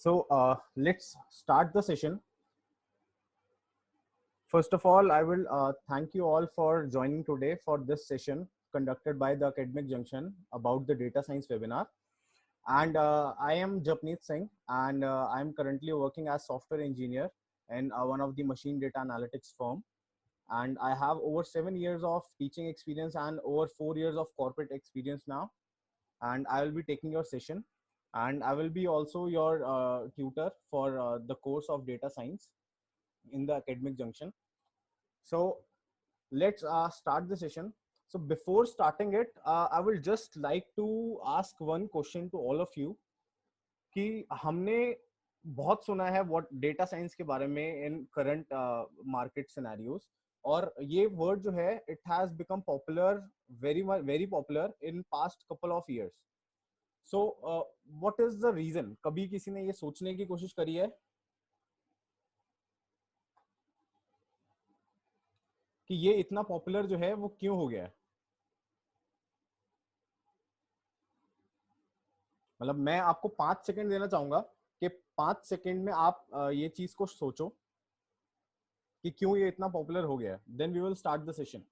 Let's start the session. First of all, I will thank you all for joining today for this session conducted by the Academic Junction about the data science webinar. And I am Japneet Singh, and I am currently working as software engineer in one of the machine data analytics firm. And I have over 7 years of teaching experience and over 4 years of corporate experience now. And I will be taking your session, and I will be also your tutor for the course of data science in the Academic Junction. So let's start the session. So before starting it, I will just like to ask one question to all of you कि हमने बहुत सुना है what data science के बारे में in current market scenarios, और ये word जो है it has become popular, very popular in past couple of years. So what is the reason? कभी किसी ने ये सोचने की कोशिश करी है कि ये इतना पॉपुलर जो है वो क्यों हो गया है? मतलब मैं आपको 5 सेकंड देना चाहूंगा कि 5 सेकंड में आप ये चीज को सोचो कि क्यों ये इतना पॉपुलर हो गया है. Then we will start the session.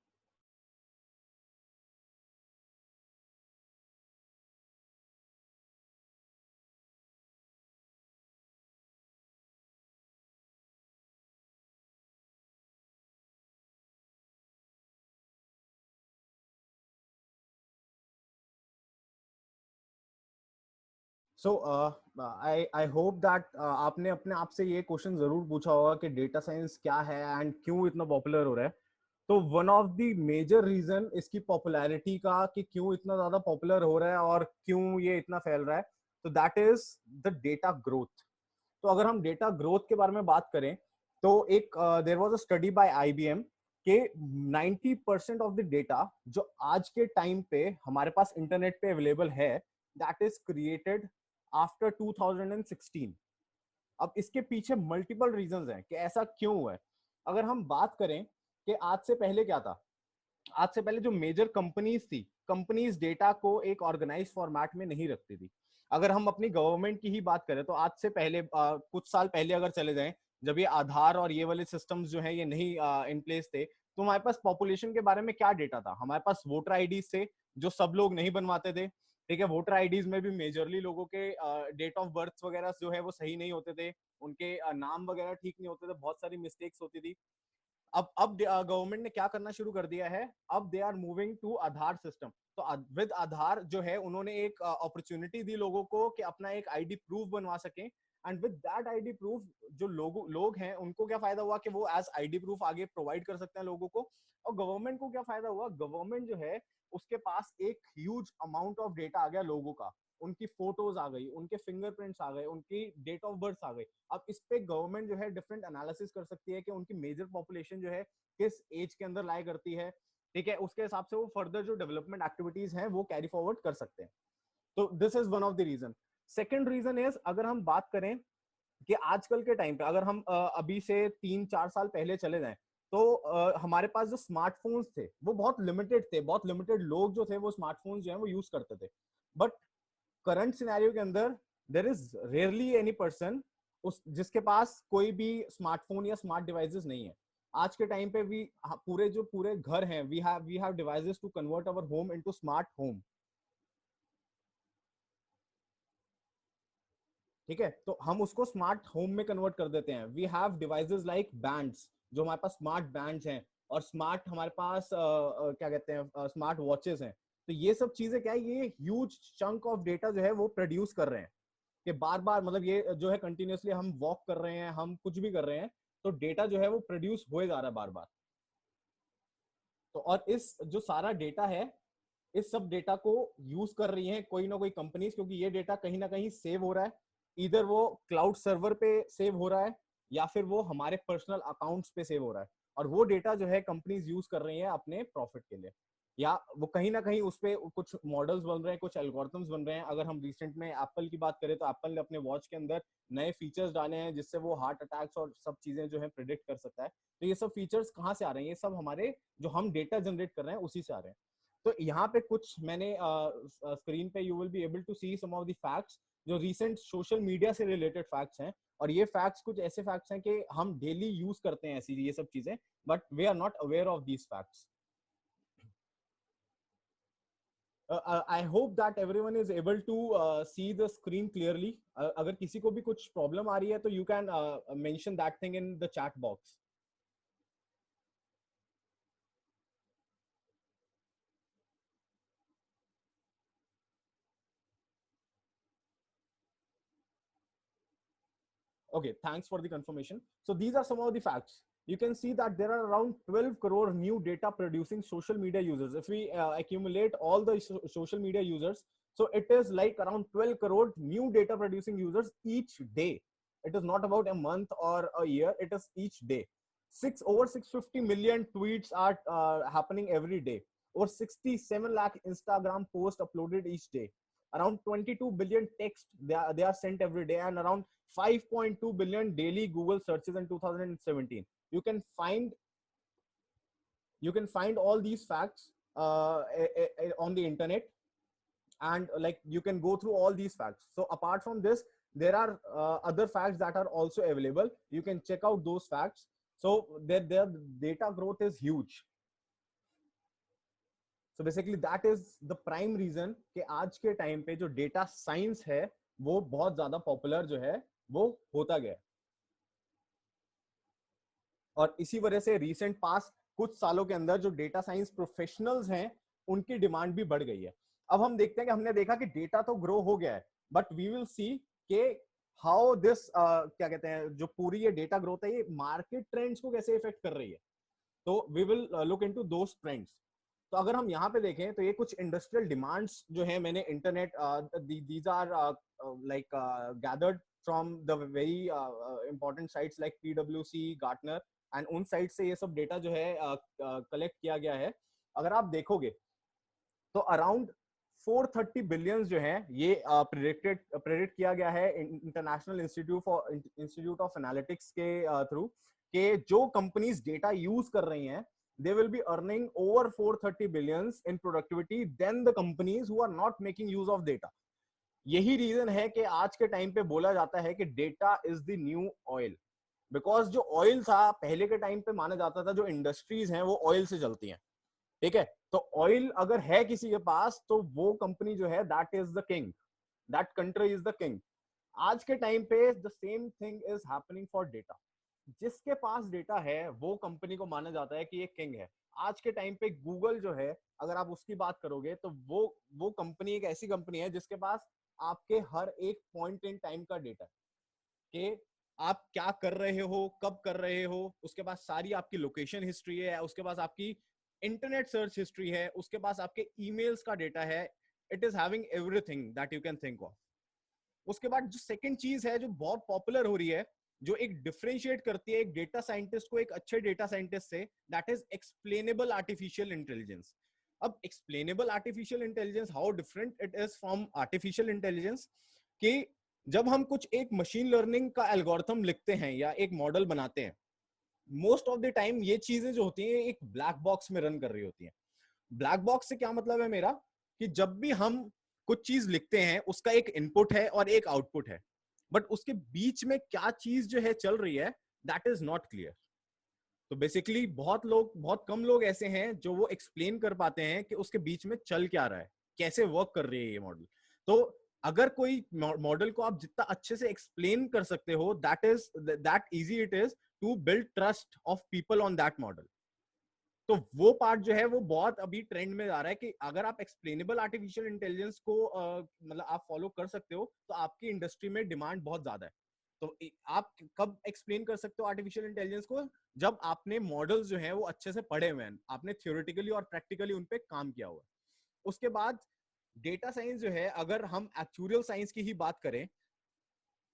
So I hope that आपने अपने आप से ये क्वेश्चन जरूर पूछा होगा कि डेटा साइंस क्या है एंड क्यों इतना पॉपुलर हो रहा है. तो one of the major reason इसकी पॉपुलैरिटी का कि क्यों इतना ज्यादा पॉपुलर हो रहा है और क्यों ये इतना फैल रहा है, तो that is the data growth. तो अगर हम डेटा ग्रोथ के बारे में बात करें तो एक there was a study by IBM के 90% ऑफ द डेटा जो आज के टाइम पे हमारे पास इंटरनेट पे अवेलेबल है दैट इज क्रिएटेड आफ्टर 2016. अब इसके पीछे मल्टीपल रीजंस हैं कि ऐसा क्यों हुआ है. अगर हम बात करें कि आज से पहले क्या था, आज से पहले जो मेजर कंपनीज थी, कंपनीज डेटा को एक ऑर्गेनाइज फॉर्मेट में नहीं रखती थी. अगर हम अपनी गवर्नमेंट की ही बात करें तो आज से पहले कुछ साल पहले अगर चले जाएं, जब ये आधार और ये वाले सिस्टम्स जो है ये नहीं इन प्लेस थे, तो हमारे पास पॉपुलेशन के बारे में क्या डेटा था? हमारे पास वोटर आईडीज थे जो सब लोग नहीं बनवाते थे. ठीक है, वोटर आईडीज में भी मेजरली लोगों के डेट ऑफ बर्थ वगैरह जो है वो सही नहीं होते थे, उनके नाम वगैरह ठीक नहीं होते थे, बहुत सारी मिस्टेक्स होती थी. अब गवर्नमेंट ने क्या करना शुरू कर दिया है, अब they are moving to Aadhaar system. तो विद आधार जो है उन्होंने एक अपॉर्चुनिटी दी लोगों को कि अपना एक आईडी प्रूफ बनवा सकें. And with that ID proof जो लोग हैं उनको क्या फायदा हुआ कि वो एज आईडी प्रूफ आगे प्रोवाइड कर सकते हैं लोगों को. और गवर्नमेंट को क्या फायदा हुआ, गवर्नमेंट जो है उसके पास एक ह्यूज अमाउंट ऑफ डेटा आ गया लोगों का. उनकी फोटोज आ गई, उनके फिंगरप्रिंट्स आ गए, उनकी डेट ऑफ बर्थ आ गई. अब इस पे गवर्नमेंट जो है डिफरेंट एनालिसिस कर सकती है कि उनकी मेजर पॉपुलेशन जो है किस एज के अंदर लाई करती है. ठीक है, उसके हिसाब से वो फर्दर जो डेवलपमेंट एक्टिविटीज हैं वो कैरी फॉरवर्ड कर सकते हैं. तो this is one of the reason. Second reason is, अगर हम बात करें कि आजकल के टाइम पे अगर हम अभी से 3-4 साल पहले चले जाएं तो हमारे पास जो स्मार्टफोन्स थे वो बहुत लिमिटेड थे, बहुत लिमिटेड लोग जो थे वो स्मार्टफोन्स जो है वो यूज करते थे. बट करंट सिनेरियो के अंदर there is rarely any person उस जिसके पास कोई भी स्मार्टफोन या स्मार्ट डिवाइसेस नहीं है. आज के टाइम पे भी पूरे घर हैं, we have devices to convert our home into smart home. ठीक है, तो हम उसको स्मार्ट होम में कन्वर्ट कर देते हैं. We have devices like bands, जो हमारे पास स्मार्ट बैंड्स हैं, और स्मार्ट हमारे पास क्या कहते हैं स्मार्ट वॉचेस हैं. तो ये सब चीजें क्या है, ये ह्यूज चंक ऑफ डेटा जो है वो प्रोड्यूस कर रहे हैं कि बार बार मतलब ये जो है कंटिन्यूअसली हम वॉक कर रहे हैं, हम कुछ भी कर रहे हैं, तो डेटा जो है वो प्रोड्यूस हो जा रहा है बार बार. तो और इस जो सारा डेटा है, इस सब डेटा को यूज कर रही हैं कोई ना कोई कंपनीज, क्योंकि ये डेटा कहीं ना कहीं सेव हो रहा है. इधर वो क्लाउड सर्वर पे सेव हो रहा है या फिर वो हमारे पर्सनल अकाउंट्स पे सेव हो रहा है. और वो डेटा जो है कंपनीज यूज कर रही हैं अपने प्रॉफिट के लिए, या वो कहीं ना कहीं उस पे कुछ मॉडल्स बन रहे हैं, कुछ एल्गोरिथम्स बन रहे हैं. अगर हम रिसेंट में एप्पल की बात करें तो एप्पल ने अपने वॉच के अंदर नए फीचर्स डाले हैं जिससे वो हार्ट अटैक्स और सब चीजें जो है प्रिडिक्ट कर सकता है. तो ये सब फीचर्स कहाँ से आ रहे हैं? ये सब हमारे जो हम डेटा जनरेट कर रहे हैं उसी से आ रहे हैं. तो यहाँ पे कुछ मैंने स्क्रीन पे you will be able to see some of the facts जो रिसेंट सोशल मीडिया से रिलेटेड फैक्ट्स हैं, और ये फैक्ट्स कुछ ऐसे फैक्ट्स हैं कि हम डेली यूज करते हैं ऐसी ये सब चीजें, but we are not aware of these facts. I hope that everyone is able to see the screen clearly. अगर किसी को भी कुछ प्रॉब्लम आ रही है तो you can mention that thing in the chat box. Okay, thanks for the confirmation. So these are some of the facts. You can see that there are around 12 crore new data producing social media users. If we accumulate all the social media users, so it is like around 12 crore new data producing users each day. It is not about a month or a year, it is each day. Over 650 million tweets are happening every day. Over 67 lakh Instagram posts uploaded each day. Around 22 billion texts they are sent every day, and around 5.2 billion daily Google searches in 2017. You can find all these facts on the internet, and like you can go through all these facts. So apart from this, there are other facts that are also available. You can check out those facts. So their data growth is huge. So basically that is the prime reason कि आज के time पे जो data science है वो बहुत ज्यादा popular जो है वो होता गया, और इसी वजह से रिसेंट पास कुछ सालों के अंदर जो डेटा साइंस प्रोफेशनल्स हैं उनकी डिमांड भी बढ़ गई है. अब हम देखते हैं कि हमने देखा कि डेटा तो ग्रो हो गया है, बट वी विल सी कि हाउ दिस क्या कहते हैं जो पूरी ये डेटा ग्रोथ है ये मार्केट ट्रेंड्स को कैसे इफेक्ट कर रही है. तो we will look into those trends. तो अगर हम यहाँ पे देखें तो ये कुछ इंडस्ट्रियल डिमांड्स जो है मैंने internet these are like gathered from the very important sites like PwC, Gartner, and उन साइट से ये सब डेटा जो है कलेक्ट किया गया है. अगर आप देखोगे तो अराउंड 430 बिलियंस जो है ये प्रेडिक्ट किया गया है इंटरनेशनल इंस्टीट्यूट ऑफ एनालिटिक्स के थ्रू कि जो कंपनीज डेटा यूज कर रही हैं they will be earning over 430 billions in productivity than the companies who are not making use of data. यही रीजन है कि आज के टाइम पे बोला जाता है कि data is the new oil. Because जो ऑयल था पहले के टाइम पे माना जाता था जो इंडस्ट्रीज हैं वो ऑयल से चलती हैं, ठीक है. तो ऑयल अगर है किसी के पास तो वो कंपनी जो है that is the king, that country is the king. आज के टाइम पे the same thing is happening for data. जिसके पास डेटा है वो कंपनी को माना जाता है कि ये किंग है. आज के टाइम पे गूगल जो है अगर आप उसकी बात करोगे तो वो कंपनी एक ऐसी कंपनी है जिसके पास आपके हर एक पॉइंट इन टाइम का डेटा है कि आप क्या कर रहे हो, कब कर रहे हो. उसके पास सारी आपकी लोकेशन हिस्ट्री है, उसके पास आपकी इंटरनेट सर्च हिस्ट्री है, उसके पास आपके ईमेल्स का डेटा है. It is having everything that you can think of. उसके बाद जो सेकंड चीज है जो बहुत पॉपुलर हो रही है, जो एक डिफरेंशिएट करती है एक डेटा साइंटिस्ट को एक अच्छे डेटा साइंटिस्ट से, that is explainable artificial intelligence. अब explainable artificial intelligence how different it is from artificial intelligence कि जब हम कुछ एक मशीन लर्निंग का एल्गोरिथम लिखते हैं या एक मॉडल बनाते हैं, मोस्ट ऑफ द टाइम ये चीजें जो होती हैं एक ब्लैक बॉक्स में रन कर रही होती हैं. ब्लैक बॉक्स से क्या मतलब है मेरा कि जब भी हम कुछ चीज लिखते हैं उसका एक इनपुट है और एक आउटपुट है, बट उसके बीच में क्या चीज जो है चल रही है दैट इज नॉट क्लियर. तो बेसिकली बहुत कम लोग ऐसे हैं जो वो एक्सप्लेन कर पाते हैं कि उसके बीच में चल क्या रहा है, कैसे वर्क कर रही है ये मॉडल. तो अगर कोई मॉडल को आप जितना अच्छे से एक्सप्लेन कर सकते हो that easy it is to build trust of people on that model. तो वो पार्ट जो है वो बहुत अभी ट्रेंड में आ रहा है कि अगर आप एक्सप्लेनेबल आर्टिफिशियल इंटेलिजेंस को मतलब आप फॉलो कर सकते हो तो आपकी इंडस्ट्री में डिमांड बहुत ज्यादा है. तो आप कब एक्सप्लेन कर सकते हो आर्टिफिशियल इंटेलिजेंस को, जब आपने मॉडल्स जो है वो अच्छे से पढ़े हुए हैं, आपने थियोरेटिकली और प्रैक्टिकली उन पे काम किया हुआ है. उसके बाद डेटा साइंस जो है, अगर हम एक्चुअल साइंस की ही बात करें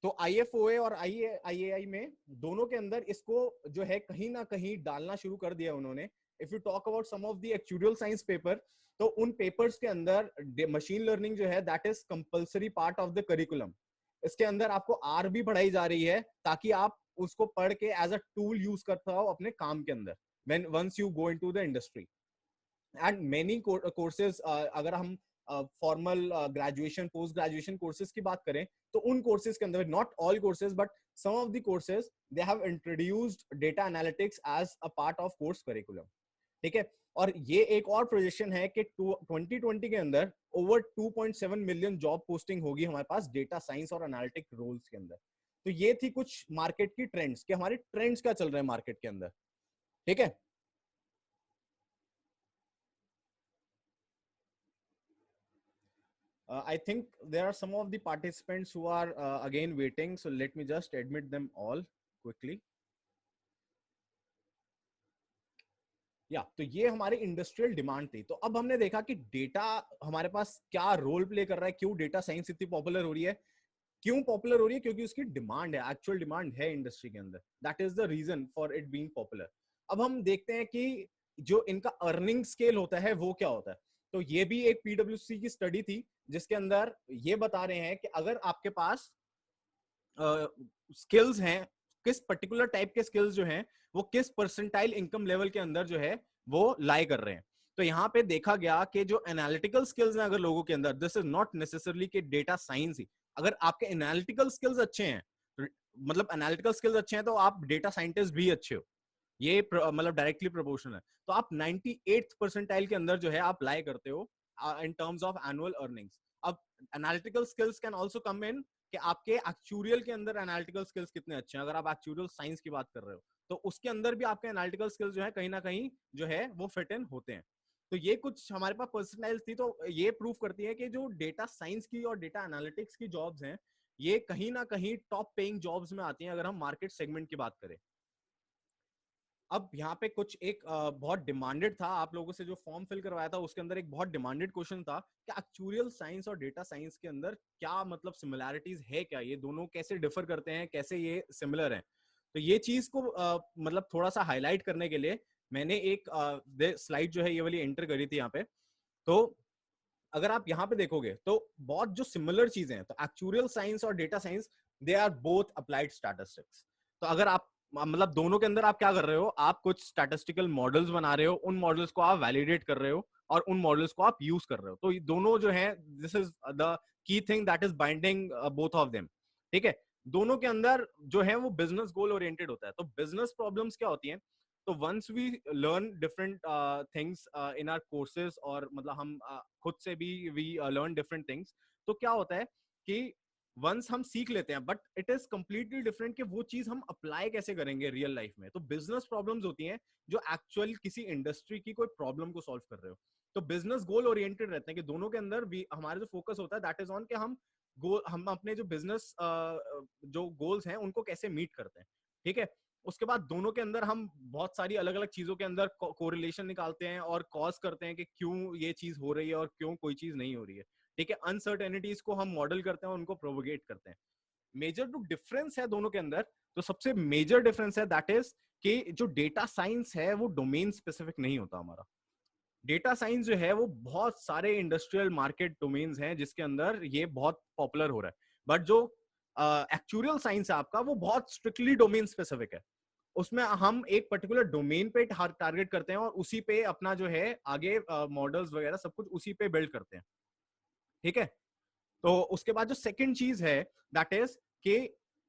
तो IFOA और IAI में दोनों के अंदर इसको जो है कहीं ना कहीं डालना शुरू कर दिया उन्होंने. If you talk about some of the actual science paper, तो उन पेपर्स के अंदर मशीन लर्निंग जो है that is compulsory part of the curriculum. इसके अंदर आपको R भी पढ़ाई जा रही है ताकि आप उसको पढ़ के एज अ टूल यूज करता हो अपने काम के अंदर when once you go into the industry. And many courses, अगर हम formal graduation post graduation courses की बात करें तो उन कोर्सेज के अंदर, not all courses but some of the courses, they have introduced data analytics as a part of course curriculum, ठीक है। और ये एक और प्रोजेक्शन है कि 2020 के अंदर ओवर 2.7 मिलियन जॉब पोस्टिंग होगी हमारे पास डेटा साइंस और एनालिटिक रोल्स के अंदर। तो ये थी कुछ मार्केट की ट्रेंड्स, कि हमारे ट्रेंड्स क्या चल रहे हैं मार्केट के अंदर, ठीक है। I think there are some of the participants who are again waiting, so let me just admit them all quickly. या तो ये हमारे इंडस्ट्रियल डिमांड थी। तो अब हमने देखा कि डेटा हमारे पास क्या रोल प्ले कर रहा है, क्यों डेटा साइंस इतनी पॉपुलर हो रही है। क्यों पॉपुलर हो रही है? क्योंकि उसकी डिमांड है, एक्चुअल डिमांड है इंडस्ट्री के अंदर। That is the reason for it being popular. अब हम देखते हैं कि जो इनका अर्निंग स्केल होता है वो क्या होता है। तो ये भी एक पीडब्ल्यूसी की स्टडी थी जिसके अंदर ये बता रहे हैं कि अगर आपके पास स्किल्स हैं, किस पर्टिकुलर टाइप के स्किल्स जो हैं वो किस परसेंटाइल इनकम लेवल के अंदर जो है वो लाई कर रहे हैं। तो यहाँ पे देखा गया कि जो एनालिटिकल स्किल्स हैं अगर लोगों के अंदर, दिस इज नॉट नेसेसरली कि डेटा साइंस ही, अगर आपके एनालिटिकल स्किल्स अच्छे हैं, मतलब एनालिटिकल स्किल्स अच्छे हैं तो आप डेटा साइंटिस्ट भी अच्छे हो, ये मतलब डायरेक्टली प्रोपोर्शनल है। तो आप 98th परसेंटाइल के अंदर जो है आप लाई करते हो in terms of annual earnings. अब analytical skills can also come in कि आपके एक्चुरियल के अंदर एनालिटिकल स्किल्स कितने अच्छे हैं। अगर आप एक्चुरियल साइंस की बात कर रहे हो तो उसके अंदर भी आपके एनालिटिकल स्किल्स जो है कहीं ना कहीं जो है वो फिट इन होते हैं। तो ये कुछ हमारे पास पर्सनटाइल्स थी। तो ये प्रूव करती है कि जो डेटा साइंस की और डेटा एनालिटिक्स की जॉब्स हैं ये कहीं ना कहीं टॉप पेइंग जॉब्स में आती हैं अगर हम मार्केट सेगमेंट की बात करें। अब यहाँ पे कुछ एक बहुत डिमांडेड था, आप लोगों से जो फॉर्म फिल करवाया था उसके अंदर एक बहुत डिमांडेड क्वेश्चन था कि एक्चुरियल साइंस और डेटा साइंस के अंदर क्या मतलब सिमिलैरिटीज है, क्या ये दोनों कैसे डिफर करते हैं, कैसे ये सिमिलर हैं। तो ये चीज को मतलब थोड़ा सा हाईलाइट करने के लिए मैंने एक स्लाइड जो है ये वाली एंटर करी थी यहाँ पे। तो अगर आप यहाँ पे देखोगे तो बहुत जो सिमिलर चीजें हैं, तो एक्चुरियल साइंस और data science they are both applied statistics. तो अगर आप मतलब दोनों के अंदर आप क्या कर रहे हो, आप कुछ स्टैटिस्टिकल मॉडल्स बना रहे हो, उन मॉडल्स को आप वैलिडेट कर रहे हो और उन मॉडल्स को आप यूज कर रहे हो। तो ये दोनों जो है this is the key thing that is binding both of them, ठीक है। दोनों के अंदर जो है वो बिजनेस गोल ओरिएंटेड होता है। तो बिजनेस प्रॉब्लम्स क्या होती हैं, तो once we learn different things in our courses, और मतलब हम खुद से भी वी लर्न डिफरेंट थिंग्स, तो क्या होता है कि वंस हम सीख लेते हैं but it is completely different कि वो चीज हम अप्लाई कैसे करेंगे रियल लाइफ में। तो बिजनेस प्रॉब्लम्स होती हैं जो एक्चुअल किसी इंडस्ट्री की कोई प्रॉब्लम को सॉल्व कर रहे हो। तो बिजनेस गोल ओरिएंटेड रहते हैं कि दोनों के अंदर भी हमारा जो फोकस होता है दैट इज ऑन कि हम अपने जो बिजनेस जो गोल्स हैं उनको कैसे मीट करते हैं, ठीक है। उसके बाद दोनों के अंदर हम बहुत सारी अलग अलग चीजों के अंदर कोरिलेशन निकालते हैं और कॉज करते हैं कि क्यों ये चीज हो रही है और क्यों कोई चीज नहीं हो रही है, ठीक है। अनसर्टेनिटीज को हम मॉडल करते हैं और उनको प्रोवोगेट करते हैं। मेजर जो डिफरेंस है दोनों के अंदर, तो सबसे मेजर डिफरेंस है दैट इज कि जो डेटा साइंस है वो डोमेन स्पेसिफिक नहीं होता हमारा। डेटा साइंस जो है वो बहुत सारे इंडस्ट्रियल मार्केट डोमेन्स हैं जिसके अंदर ये बहुत पॉपुलर हो रहा है। बट जो एक्चुरियल साइंस है आपका वो बहुत स्ट्रिक्टली डोमेन स्पेसिफिक है। उसमें हम एक पर्टिकुलर डोमेन पे टारगेट करते हैं और उसी पे अपना जो है आगे मॉडल्स वगैरह सब कुछ उसी पे बिल्ड करते हैं, ठीक है। तो उसके बाद जो सेकंड चीज है दैट इज कि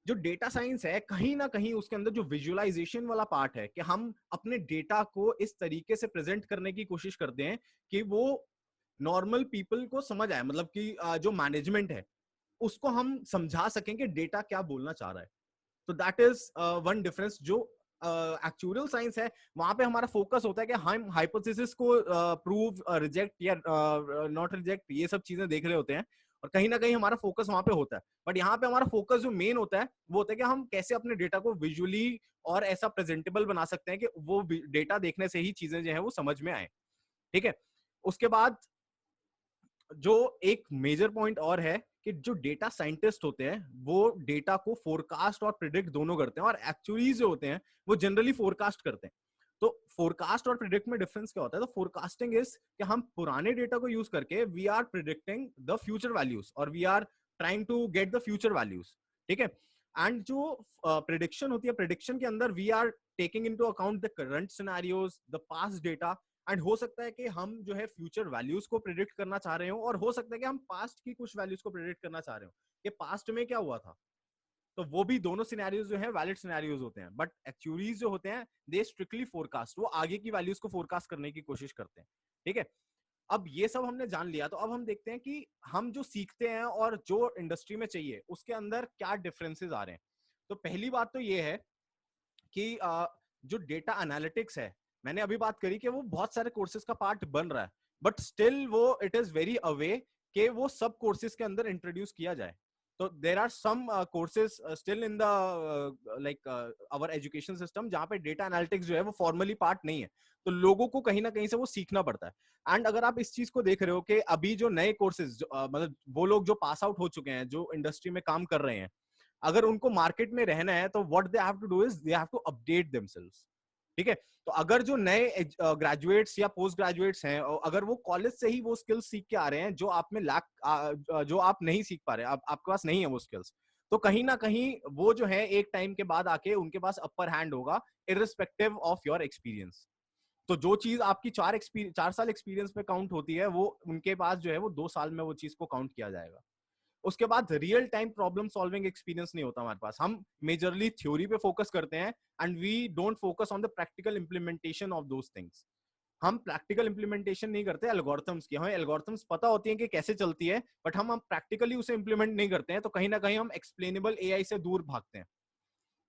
जो डेटा साइंस है कहीं ना कहीं उसके अंदर जो विजुअलाइजेशन वाला पार्ट है कि हम अपने डेटा को इस तरीके से प्रेजेंट करने की कोशिश करते हैं कि वो नॉर्मल पीपल को समझ आए, मतलब कि जो मैनेजमेंट है उसको हम समझा सकें कि डेटा क्या बोलना चाह रहा है। तो दैट इज वन डिफरेंस। जो एक्चुअल साइंस है वहां पे हमारा फोकस होता है कि हम हाइपोथेसिस को प्रूव रिजेक्ट या नॉट रिजेक्ट ये सब चीजें देख रहे होते हैं और कहीं ना कहीं हमारा फोकस वहां पे होता है। बट यहाँ पे हमारा फोकस जो मेन होता है वो होता है कि हम कैसे अपने डेटा को विजुअली और ऐसा प्रेजेंटेबल बना सकते हैं कि वो डेटा देखने से ही चीजें जो है वो समझ में आए, ठीक है। उसके बाद जो एक मेजर पॉइंट और है कि जो डेटा साइंटिस्ट होते हैं वो डेटा को फोरकास्ट और प्रिडिक्ट दोनों करते हैं, और एक्चुअली जो होते हैं वो जनरली फोरकास्ट करते हैं। तो फोरकास्ट और प्रिडिक्ट में डिफरेंस क्या होता है? तो फोरकास्टिंग इज कि हम पुराने डेटा को यूज करके we are predicting the future values और we are trying to get the future values, ठीक है। एंड जो प्रिडिक्शन होती है, प्रिडिक्शन के अंदर we are taking into account the current scenarios, the past data, and हो सकता है कि हम जो है फ्यूचर वैल्यूज को प्रेडिक्ट करना चाह रहे हो, और हो सकता है कि हम पास्ट की कुछ वैल्यूज को प्रेडिक्ट करना चाह रहे हो कि पास्ट में क्या हुआ था। तो वो भी दोनों सिनेरियोज जो है वैलिड सिनेरियोज होते हैं, बट एक्चुअलीज जो होते हैं दे स्ट्रिक्टली फोरकास्ट, वो आगे की वैल्यूज को फोरकास्ट करने की कोशिश करते हैं। ठीक है, अब ये सब हमने जान लिया, तो अब हम देखते हैं कि हम जो सीखते हैं और जो इंडस्ट्री में चाहिए उसके अंदर क्या डिफरेंसेस आ रहे हैं। तो पहली बात तो ये है कि जो डेटा एनालिटिक्स है, मैंने अभी बात करी कि वो बहुत सारे कोर्सेज का पार्ट बन रहा है, बट स्टिल वो इट इज वेरी अवे कि वो सब कोर्सेज के अंदर इंट्रोड्यूस किया जाए। तो there are some courses still in the like our education system जहां पे डेटा एनालिटिक्स जो है वो फॉर्मली पार्ट नहीं है, तो लोगों को कहीं ना कहीं से वो सीखना पड़ता है। एंड अगर आप इस चीज को देख रहे हो कि अभी जो नए कोर्सेज मतलब वो लोग जो पास आउट हो चुके हैं, जो इंडस्ट्री में काम कर रहे हैं, अगर उनको मार्केट में रहना है तो what they have to do is they have to update themselves. ठीक है, तो अगर जो नए ग्रेजुएट्स या पोस्ट ग्रेजुएट्स हैं, अगर वो कॉलेज से ही वो स्किल्स सीख के आ रहे हैं जो आप में लैक, जो आप नहीं सीख पा रहे, आपके पास नहीं है वो स्किल्स, तो कहीं ना कहीं वो जो है एक टाइम के बाद आके उनके पास अपर हैंड होगा, इररिस्पेक्टिव ऑफ योर एक्सपीरियंस। तो जो चीज आपकी 4 साल एक्सपीरियंस में काउंट होती है, वो उनके पास जो है वो 2 साल में वो चीज को काउंट किया जाएगा। उसके बाद real time problem solving experience नहीं होता हमारे पास, हम मेजरली थ्योरी पे फोकस करते हैं and we don't focus on the practical implementation of those things. हम प्रैक्टिकल इंप्लीमेंटेशन नहीं करते एल्गोरिथम्स की, हमें एल्गोरिथम्स पता होती हैं कि कैसे चलती है, बट हम प्रैक्टिकली उसे इंप्लीमेंट नहीं करते हैं, तो कहीं ना कहीं हम एक्सप्लेनेबल एआई से दूर भागते हैं।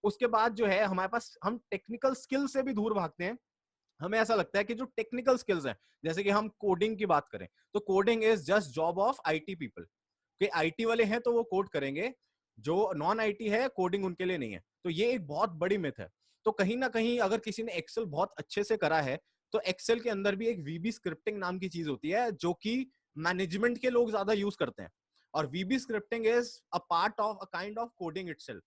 उसके बाद जो है हमारे पास हम टेक्निकल स्किल से भी दूर भागते हैं। हमें ऐसा लगता है कि जो टेक्निकल स्किल्स हैं, जैसे कि हम कोडिंग की बात करें, तो coding is just job of IT people, कि आईटी वाले हैं तो वो कोड करेंगे, जो नॉन आईटी है कोडिंग उनके लिए नहीं है। तो ये एक बहुत बड़ी मिथ है। तो कहीं ना कहीं अगर किसी ने एक्सेल बहुत अच्छे से करा है, तो एक्सेल के अंदर भी एक वीबी स्क्रिप्टिंग नाम की चीज होती है जो कि मैनेजमेंट के लोग ज्यादा यूज करते हैं, और VB scripting is a part of a kind of coding itself.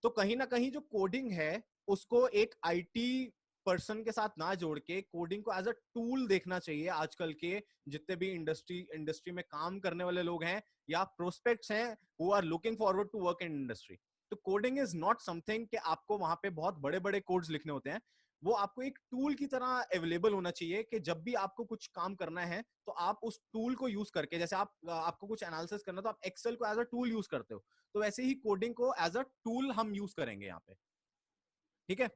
तो कहीं ना कहीं जो कोडिंग है उसको एक आईटी पर्सन के साथ ना जोड़ के कोडिंग को एज अ टूल देखना चाहिए। आजकल के जितने भी इंडस्ट्री में काम करने वाले लोग हैं या प्रोस्पेक्ट्स हैं who are looking forward to work in industry, तो कोडिंग इज नॉट समथिंग कि आपको वहां पे बहुत बड़े बड़े कोड्स लिखने होते हैं। वो आपको एक टूल की तरह अवेलेबल होना चाहिए कि जब भी आपको कुछ काम करना है तो आप उस टूल को यूज करके, जैसे आपको कुछ एनालिसिस करना है तो आप एक्सेल को एज अ टूल यूज करते हो, तो वैसे ही कोडिंग को एज अ टूल हम यूज करेंगे यहाँ पे। ठीक है,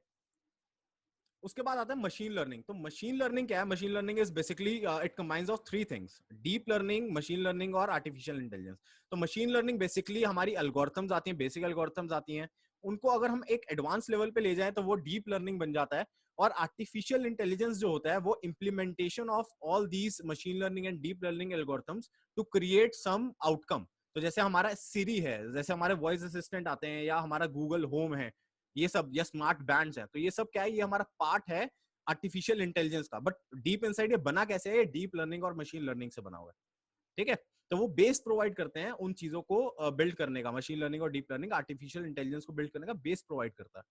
उसके बाद आता है मशीन लर्निंग। तो मशीन लर्निंग क्या है? Machine learning is basically it combines of 3 things: deep learning, machine learning और आर्टिफिशियल इंटेलिजेंस। तो मशीन लर्निंग बेसिकली हमारी एल्गोरिथम्स आती हैं, बेसिक एल्गोरिथम्स आती हैं, उनको अगर हम एक एडवांस लेवल पे ले जाएं तो वो डीप लर्निंग बन जाता है। और आर्टिफिशियल इंटेलिजेंस जो होता है वो implementation of all these machine learning and deep learning algorithms to create some outcome. तो जैसे हमारा सिरी है, जैसे हमारे वॉइस असिस्टेंट आते हैं, या हमारा गूगल होम है, ये सब, या स्मार्ट बैंड्स है, तो ये सब क्या है? ये हमारा पार्ट है आर्टिफिशियल इंटेलिजेंस का। बट डीप इनसाइड ये बना कैसे है? डीप लर्निंग और मशीन लर्निंग से बना हुआ है। ठीक है, तो वो बेस प्रोवाइड करते हैं उन चीजों को बिल्ड करने का। मशीन लर्निंग और डीप लर्निंग आर्टिफिशियल इंटेलिजेंस को बिल्ड करने का बेस प्रोवाइड करता है।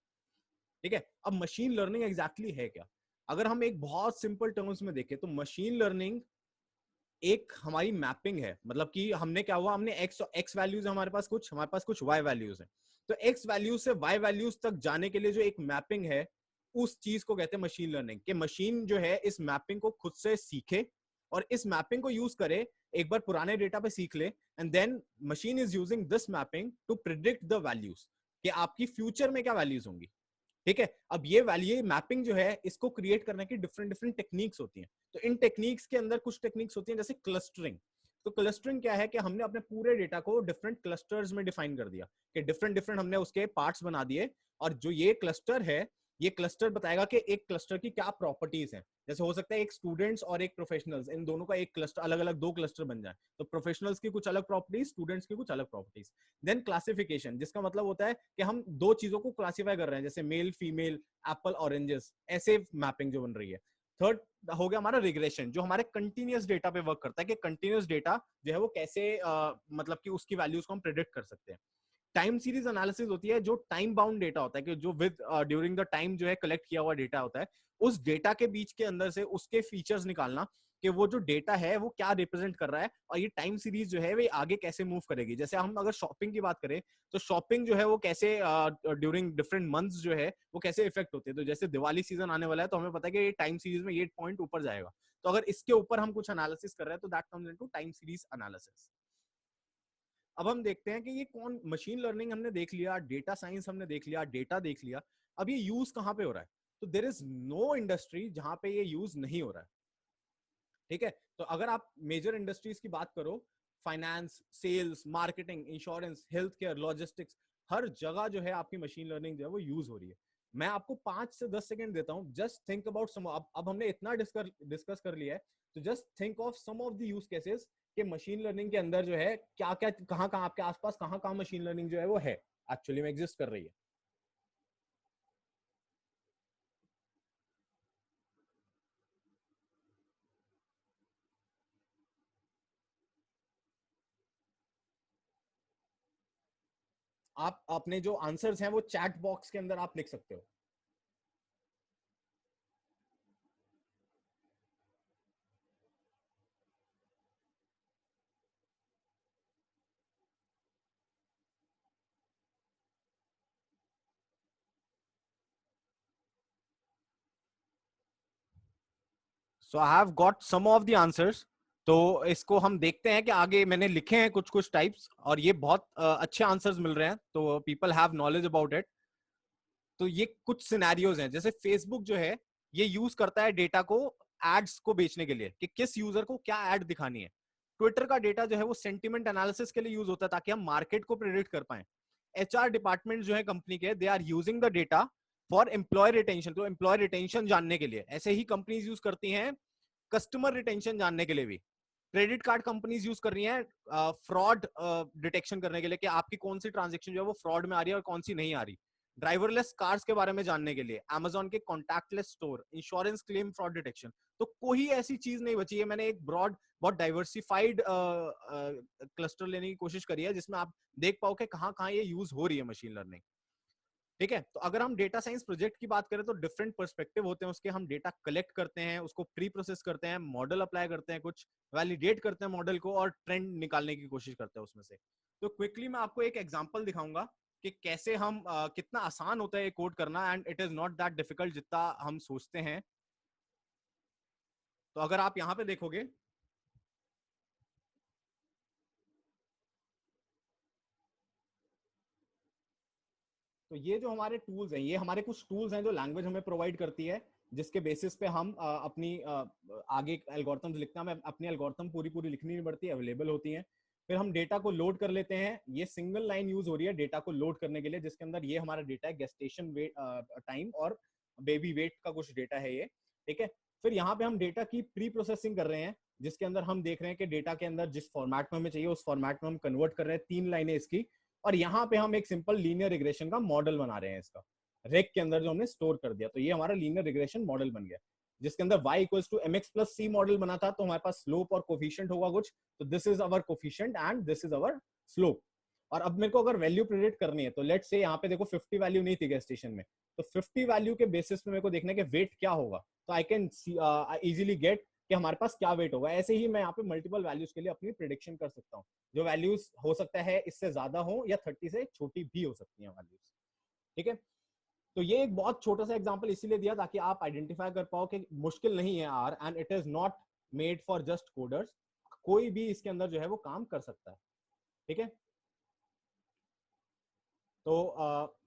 ठीक है, अब मशीन लर्निंग एग्जैक्टली है क्या? अगर हम एक बहुत सिंपल टर्म्स में देखें तो मशीन लर्निंग एक हमारी मैपिंग है। मतलब कि हमने क्या हुआ, हमने एक्स वैल्यूज हमारे पास कुछ वाई वैल्यूज है, तो एक्स वैल्यूज से वाई वैल्यूज तक जाने के लिए जो एक मैपिंग है, उस चीज को कहते हैं मशीन लर्निंग। कि मशीन जो है इस मैपिंग को खुद से सीखे और इस मैपिंग को यूज करे, एक बार पुराने डेटा पे सीख ले, and then machine is using this mapping to predict the values, कि आपकी फ्यूचर में क्या वैल्यूज होंगी। ठीक है, अब ये वैल्यू मैपिंग जो है इसको क्रिएट करने की डिफरेंट डिफरेंट टेक्निक्स होती हैं। तो इन टेक्निक्स के अंदर कुछ टेक्निक्स होती हैं जैसे क्लस्टरिंग। तो क्लस्टरिंग क्या है? कि हमने अपने पूरे डेटा को डिफरेंट क्लस्टर्स में डिफाइन कर दिया, कि डिफरेंट डिफरेंट हमने उसके पार्ट्स बना दिए, और जो ये क्लस्टर है, ये क्लस्टर बताएगा कि एक क्लस्टर की क्या प्रॉपर्टीज हैं। जैसे हो सकता है एक स्टूडेंट्स और एक प्रोफेशनल्स, इन दोनों का एक क्लस्टर, अलग अलग 2 क्लस्टर बन जाए, तो प्रोफेशनल्स की कुछ अलग प्रॉपर्टीज, स्टूडेंट्स की कुछ अलग प्रॉपर्टीज। देन क्लासिफिकेशन, जिसका मतलब होता है कि हम 2 चीजों को क्लासिफाई कर रहे हैं, जैसे मेल फीमेल, एप्पल ऑरेंजेस, ऐसे मैपिंग जो बन रही है। थर्ड हो गया हमारा रिग्रेशन, जो हमारे कंटिन्यूअस डेटा पे वर्क करता है, कि कंटिन्यूअस डेटा जो है वो कैसे मतलब कि उसकी वैल्यूज को हम प्रेडिक्ट कर सकते हैं। टाइम सीरीज एनालिसिस होती है, जो टाइम बाउंड डेटा होता है, कि जो विद ड्यूरिंग द टाइम जो है कलेक्ट किया हुआ डेटा होता है, उस डेटा के बीच के अंदर से उसके फीचर्स निकालना, कि वो जो डेटा है वो क्या रिप्रेजेंट कर रहा है और ये टाइम सीरीज जो है वो आगे कैसे मूव करेगी। जैसे हम अगर शॉपिंग की बात करें तो शॉपिंग जो है वो कैसे ड्यूरिंग डिफरेंट मंथ्स जो है वो कैसे इफेक्ट होते हैं। तो जैसे दिवाली सीजन आने वाला है तो हमें पता है कि ये टाइम सीरीज में ये पॉइंट ऊपर जाएगा। तो अगर इसके ऊपर हम कुछ एनालिसिस कर रहे हैं तो that comes into time series analysis. अब हम देखते हैं कि ये कौन, मशीन लर्निंग हमने देख लिया, डेटा साइंस हमने देख लिया, डेटा देख लिया, अब ये यूज कहां पे हो रहा है। तो देयर इज नो इंडस्ट्री जहां पे ये यूज नहीं हो रहा है। ठीक है, तो अगर आप मेजर इंडस्ट्रीज की बात करो, finance, sales, marketing, insurance, health care, logistics, हर जगह जो है आपकी मशीन लर्निंग जो है वो यूज हो रही है। मैं आपको 5 से 10 सेकंड देता हूं, जस्ट थिंक अबाउट सम। अब हमने इतना डिस्कस कर लिया है, तो just think of some of the use cases कि मशीन लर्निंग के अंदर जो है क्या क्या, कहां कहां आपके आसपास कहां कहां मशीन लर्निंग जो है वो है, एक्चुअली में एग्जिस्ट कर रही है। आप अपने जो आंसर्स हैं वो चैट बॉक्स के अंदर आप लिख सकते हो। So I have got some of the answers. तो इसको हम देखते हैं कि आगे मैंने लिखे हैं कुछ कुछ टाइप्स और ये बहुत अच्छे आंसर्स मिल रहे हैं, तो people have knowledge about it. तो ये कुछ सिनेरियोज हैं, जैसे फेसबुक जो है ये यूज करता है डेटा को एड्स को बेचने के लिए कि किस यूजर को क्या एड दिखानी है। ट्विटर का डेटा जो है वो सेंटिमेंट एनालिसिस के लिए यूज होता है ताकि हम मार्केट को प्रेडिक्ट कर पाए। एचआर डिपार्टमेंट जो है कंपनी के, they are using the data for employee retention, तो एम्प्लॉय रिटेंशन जानने के लिए। ऐसे ही कंपनीज यूज करती हैं कस्टमर रिटेंशन जानने के लिए भी। क्रेडिट कार्ड कंपनीज यूज कर रही हैं फ्रॉड डिटेक्शन करने के लिए कि आपकी कौन सी ट्रांजेक्शन जो है वो फ्रॉड में आ रही है और कौन सी नहीं आ रही। ड्राइवरलेस कार्स के बारे में जानने के लिए Amazon के contactless store, insurance claim fraud detection. तो कोई ऐसी चीज नहीं बची है। मैंने एक ब्रॉड बहुत डाइवर्सिफाइड क्लस्टर लेने की कोशिश करी है जिसमें आप देख पाओ कि कहां कहां ये यूज हो रही है मशीन लर्निंग। ठीक है, तो अगर हम डेटा साइंस प्रोजेक्ट की बात करें तो डिफरेंट पर्सपेक्टिव होते हैं उसके। हम डेटा कलेक्ट करते हैं, उसको प्री प्रोसेस करते हैं, मॉडल अप्लाई करते हैं, कुछ वैलिडेट करते हैं मॉडल को और ट्रेंड निकालने की कोशिश करते हैं उसमें से। तो क्विकली मैं आपको एक एग्जांपल दिखाऊंगा कि कैसे हम कितना आसान होता है ये कोड करना, and it is not that difficult जितना हम सोचते हैं। तो अगर आप यहाँ पे देखोगे तो ये जो हमारे टूल्स हैं, ये हमारे कुछ टूल्स हैं जो लैंग्वेज हमें प्रोवाइड करती है, जिसके बेसिस पे हम अपनी आगे एल्गोरिथम्स लिखते हैं। हमें अपनी एल्गोरिथम पूरी पूरी लिखनी नहीं पड़ती, अवेलेबल होती हैं। फिर हम डेटा को लोड कर लेते हैं। ये सिंगल लाइन यूज हो रही है डेटा को लोड करने के लिए, जिसके अंदर ये हमारा डेटा है, गेस्टेशन वेट टाइम और बेबी वेट का कुछ डेटा है ये। ठीक है, फिर यहाँ पे हम डेटा की प्री प्रोसेसिंग कर रहे हैं, जिसके अंदर हम देख रहे हैं कि डेटा के अंदर जिस फॉर्मेट में हमें चाहिए उस फॉर्मेट में हम कन्वर्ट कर रहे हैं, 3 लाइनें इसकी। और यहाँ पे हम एक सिंपल लीनियर रिग्रेशन का मॉडल बना रहे हैं इसका, रेक के अंदर जो हमने स्टोर कर दिया। तो ये हमारा लीनियर रिग्रेशन मॉडल बन गया, जिसके अंदर y equals to mx plus c model बना था। तो हमारे पास स्लोप और कोफिशिएंट होगा कुछ, तो this is our coefficient and this is our slope. और अब मेरे को अगर वैल्यू प्रेडिक्ट करनी है तो लेट्स से यहाँ पे देखो 50 वैल्यू नहीं थी स्टेशन में, तो 50 वैल्यू के बेसिस पे मेरे को देखना है कि वेट क्या होगा। तो आई कैन इजीली गेट कि हमारे पास क्या वेट होगा। ऐसे ही मैं यहाँ पे मल्टीपल वैल्यूज के लिए अपनी प्रिडिक्शन कर सकता हूँ, जो वैल्यूज हो सकता है इससे ज्यादा हो या 30 से छोटी भी हो सकती है वैल्यूज। ठीक है, तो ये एक बहुत छोटा सा एग्जांपल इसीलिए दिया ताकि आप आइडेंटिफाई कर पाओ कि मुश्किल नहीं है R, and it is not made for just coders. कोई भी इसके अंदर जो है वो काम कर सकता है। ठीक है, तो